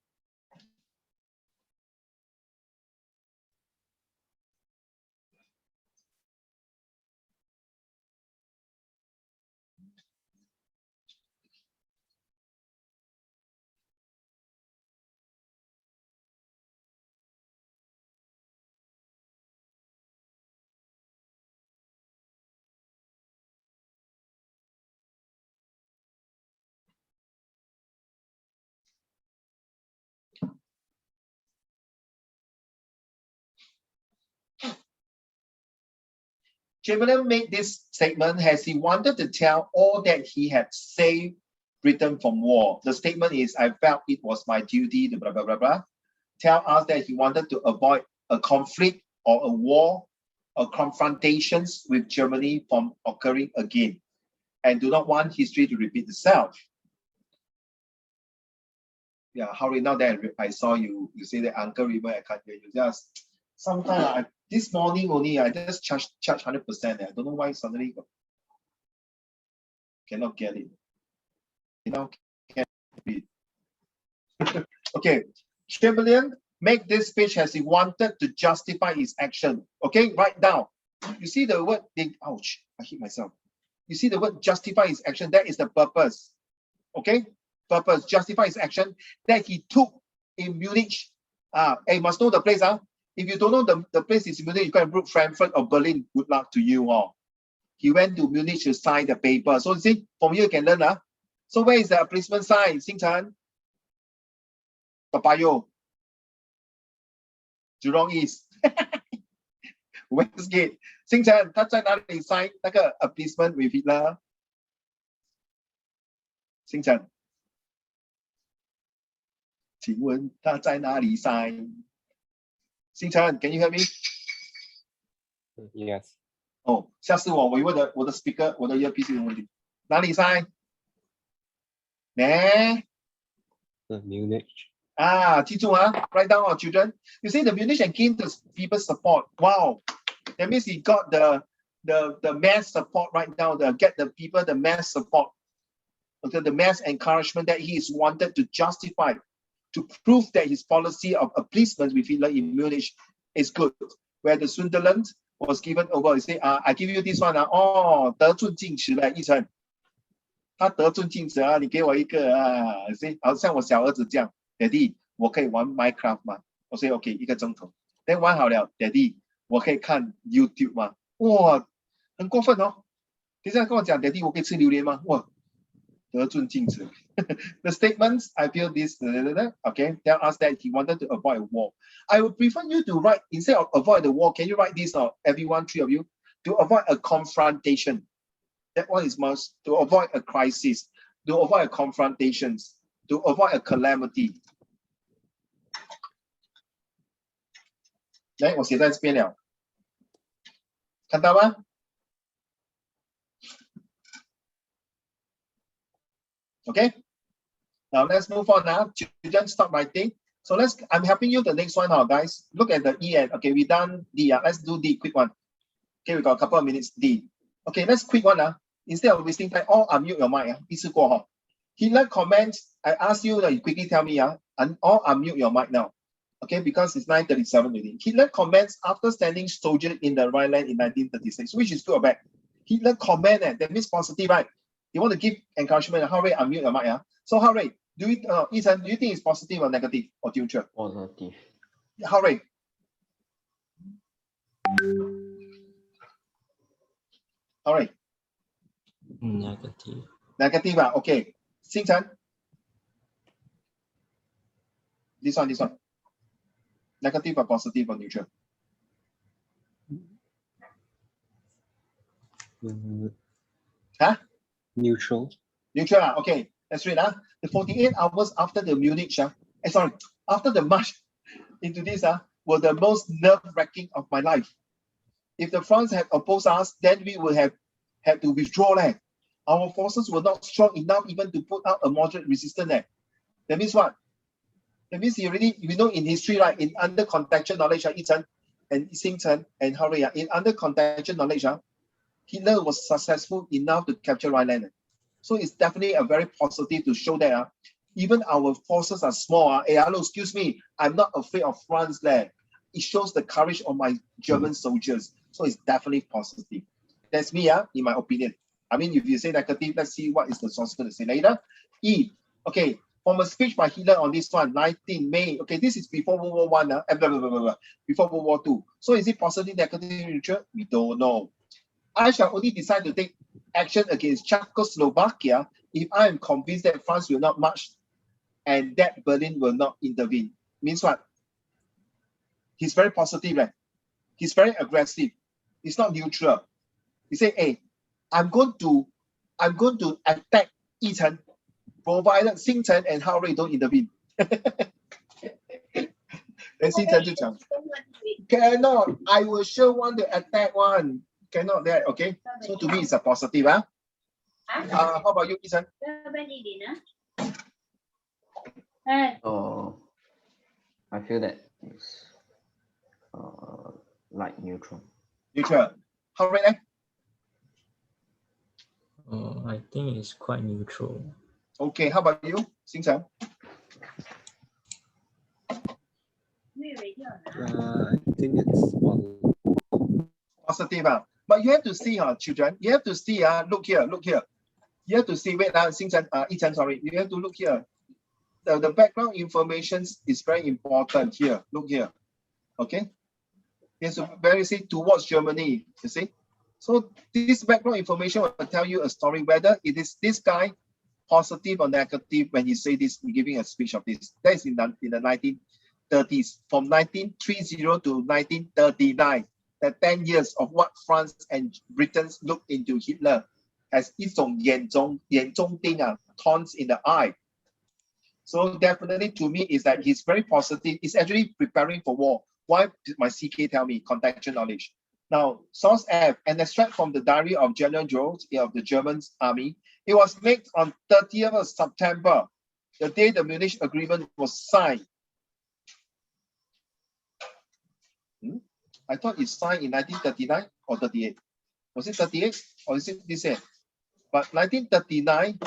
Chamberlain made this statement as he wanted to tell all that he had saved Britain from war. The statement is, I felt it was my duty to blah, blah, blah, blah. Tell us that he wanted to avoid a conflict or a war or confrontations with Germany from occurring again and do not want history to repeat itself. Yeah, Harry, now that I saw you say that Uncle River, I can't hear you. Just sometimes this morning only, I just charge 100%. I don't know why suddenly cannot get it. You know, can't read. Okay, Chamberlain make this speech as he wanted to justify his action. Okay, write down. You see the word, ouch, I hit myself. You see the word justify his action, that is the purpose. Okay, purpose, justify his action that he took in Munich. You must know the place. If you don't know the place is Munich, you can book Frankfurt or Berlin. Good luck to you all. He went to Munich to sign the paper. So you see, from here you can learn. So where is the policeman sign? Xingchen? Topayo. Jurong East. Westgate. Xingchen, 他在哪里 sign 那个 policeman with Hitler? Xingchen. 请问他在哪里 sign? Xingchen, can you hear me? Yes. 哦，吓死我！我以为我的 speaker， 我的 earpiece 有问题。哪里 sign？ 呢？ Munich. 记住write down children. You see the Munich and gained the people's support. Wow, that means he got the mass support right now. Get the people the mass support, okay, the mass encouragement that he is wanted to justify, to prove that his policy of appeasement with Hitler in Munich is good. Where the Sunderland was given over, he say, I give you this one. 得寸进尺了，一成。他得寸进尺你给我一个好像我小儿子这样 ，Daddy， 我可以玩 Minecraft 吗？我说 OK， 1个钟头。等玩好了 ，Daddy， 我可以看 YouTube 吗？哇，很过分哦！等一下跟我讲 ，Daddy， 我可以吃榴莲吗？哇， The statements, I feel this, okay, tell us that he wanted to avoid a war. I would prefer you to write, instead of avoid the war, can you write this, everyone, three of you, to avoid a confrontation. That one is most, to avoid a crisis, to avoid a confrontations, to avoid a calamity. 来，我写在这边了，看到吗？ Okay, now let's move on now. Children, stop writing. So I'm helping you the next one now, guys. Look at the E and, okay, we done D. Let's do D, quick one. Okay, we got a couple of minutes, D. Okay, let's quick one. Instead of wasting time, all unmute your mic. Hitler comments, I ask you, you quickly tell me, and all unmute your mic now. Okay, because it's 9:37 already. Hitler comments after standing soldier in the Rhineland in 1936, which is good or bad? Hitler comment, that means positive, right? You want to give encouragement. How Ray, unmute your mic. So how Ray, Ethan, do you think it's positive or negative or neutral? Positive. How Ray? All right. Negative. Negative. Okay. Xingchen. This one. Negative or positive or neutral? Huh? Neutral. Neutral. Okay. Let's read. The 48 hours after the Munich, after the march into this were the most nerve-wracking of my life. If the France had opposed us, then we would have had to withdraw. Our forces were not strong enough even to put out a moderate resistance. That means what? That means we know in history, right? In under contextual knowledge, Yichen and Xingchen and Harry, in under contextual knowledge, Hitler was successful enough to capture Rhineland. So it's definitely a very positive to show that even our forces are small. Hey, hello, excuse me, I'm not afraid of France there. It shows the courage of my German soldiers. So it's definitely positive. That's me, in my opinion. I mean, if you say negative, let's see what is the source going to say later. E, okay, from a speech by Hitler on this one, 19 May. Okay, this is before World War I, before World War II. So is it positive, negative, neutral? We don't know. I shall only decide to take action against Czechoslovakia if I am convinced that France will not march and that Berlin will not intervene. Means what? He's very positive, right? He's very aggressive. He's not neutral. He say, hey, I'm going to attack Yichen, provided Xingchen and Hao Rui don't intervene. Then Xingchen 就讲 cannot, I will sure want to attack one. Cannot that, okay? So to me it's a positive. How about you, Yichen? Oh, I feel that it's like neutral. Neutral. How Rui? I think it's quite neutral. Okay, how about you, Xingchen? I think it's Positive. But you have to see, children. You have to see, look here. You have to see, wait, Xingchen, Yichen, sorry. You have to look here. The background information is very important here. Look here. Okay? It's very say towards Germany, you see? So this background information will tell you a story, whether it is this guy positive or negative when he say this, giving a speech of this. That is in the 1930s, from 1930 to 1939. The 10 years of what France and Britain looked into Hitler as 一种眼中钉 thorns in the eye. So definitely to me is that he's very positive. He's actually preparing for war. Why did my CK tell me? Contextual knowledge. Now, source F, an extract from the diary of General Jones of the German army. It was made on 30th of September, the day the Munich Agreement was signed. I thought it signed in 1939 or 38. Was it 38 or is it this year? But 1939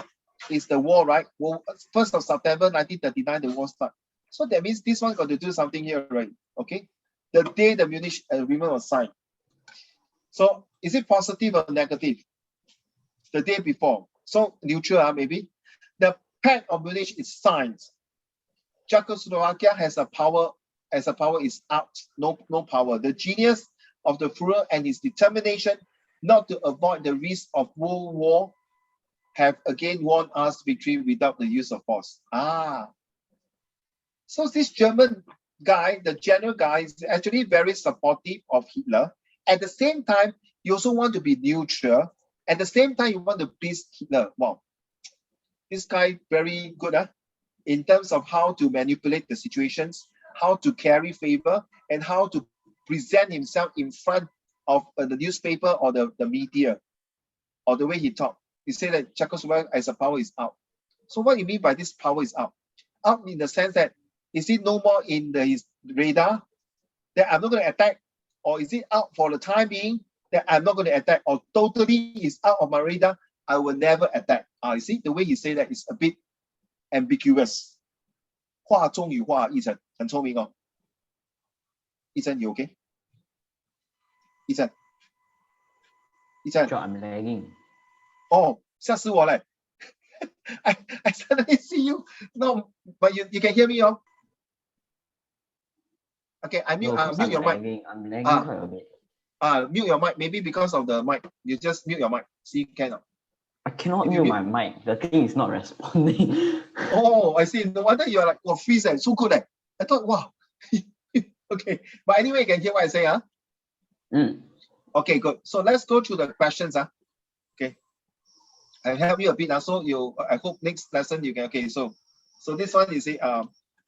is the war, right? Well, 1st of September 1939, the war started. So that means this one got to do something here, right? Okay. The day the Munich Agreement was signed. So is it positive or negative? The day before. So neutral, maybe. The Pact of Munich is signed. Czechoslovakia has a power. As a power is out, no power. The genius of the Führer and his determination not to avoid the risk of World War have again won us victory without the use of force. So this German guy, the general guy, is actually very supportive of Hitler. At the same time, you also want to be neutral. At the same time, you want to please Hitler. Wow, this guy very good in terms of how to manipulate the situations, how to carry favor, and how to present himself in front of the newspaper or the media, or the way he talked. He said that Czechoslovakia as a power is out. So what do you mean by this power is out? Out in the sense that, is it no more in his radar that I'm not going to attack? Or is it out for the time being that I'm not going to attack? Or totally is out of my radar, I will never attack. You see, the way he say that is a bit ambiguous. 话中有话，奕晨很聪明哦。奕晨，you okay? 奕晨 Sure, I'm lagging. Oh, 吓死我嘞！I suddenly see you. No, but you can hear me, oh. Okay, I mute, No, mute your mic. I'm lagging quite a bit. Mute your mic. Maybe because of the mic. You just mute your mic. See, can. I cannot mute my mic. The thing is not responding. Oh, I see. No wonder you are like, oh, freeze, so good. I thought, wow. Okay, but anyway, you can hear what I say, Okay, good. So let's go through the questions, Okay, I help you a bit, so I hope next lesson you can. Okay, so this one is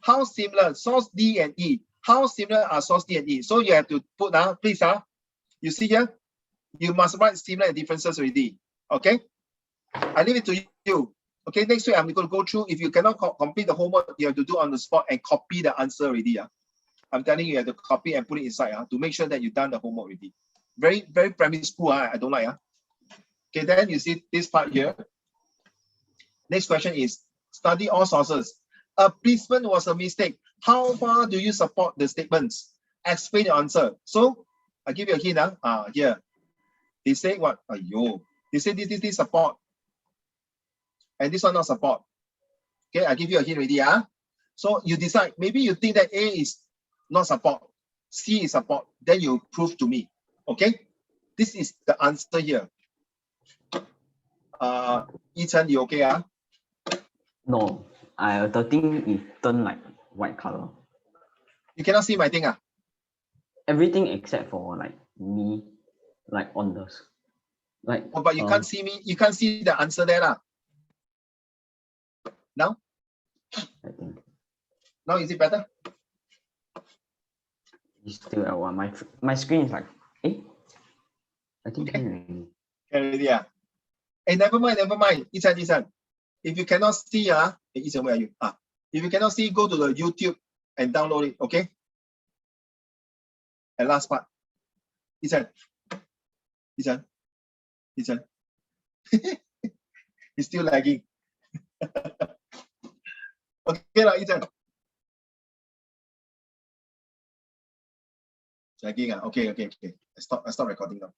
how similar source D and E. How similar are source D and E? So you have to put please, you see here, you must write similar and differences already. Okay, I leave it to you. Okay, next week I'm going to go through. If you cannot complete the homework, you have to do on the spot and copy the answer already. I'm telling you, you have to copy and put it inside to make sure that you've done the homework already. Very, very primary school. I don't like. Okay, then you see this part here. Next question is, study all sources. A placement was a mistake. How far do you support the statements? Explain the answer. So I give you a hint. Here. They say what? They say this support. And this one not support. Okay, I give you a hint already. So you decide. Maybe you think that A is not support, C is support. Then you prove to me. Okay? This is the answer here. Ethan, you okay? No, the thing is turned like white color. You cannot see my thing. Everything except for like me, like on the Oh, but you can't see me. You can't see the answer there, Now? I think Now is it better? it's still at one. My screen is like, I think Okay. can Already, Hey, never mind. Ethan. If you cannot see, Ethan, where are you? If you cannot see, go to the YouTube and download it, okay? And last part. Ethan. He's still lagging. Okay, Ethan. Lagging, okay. I stop recording now.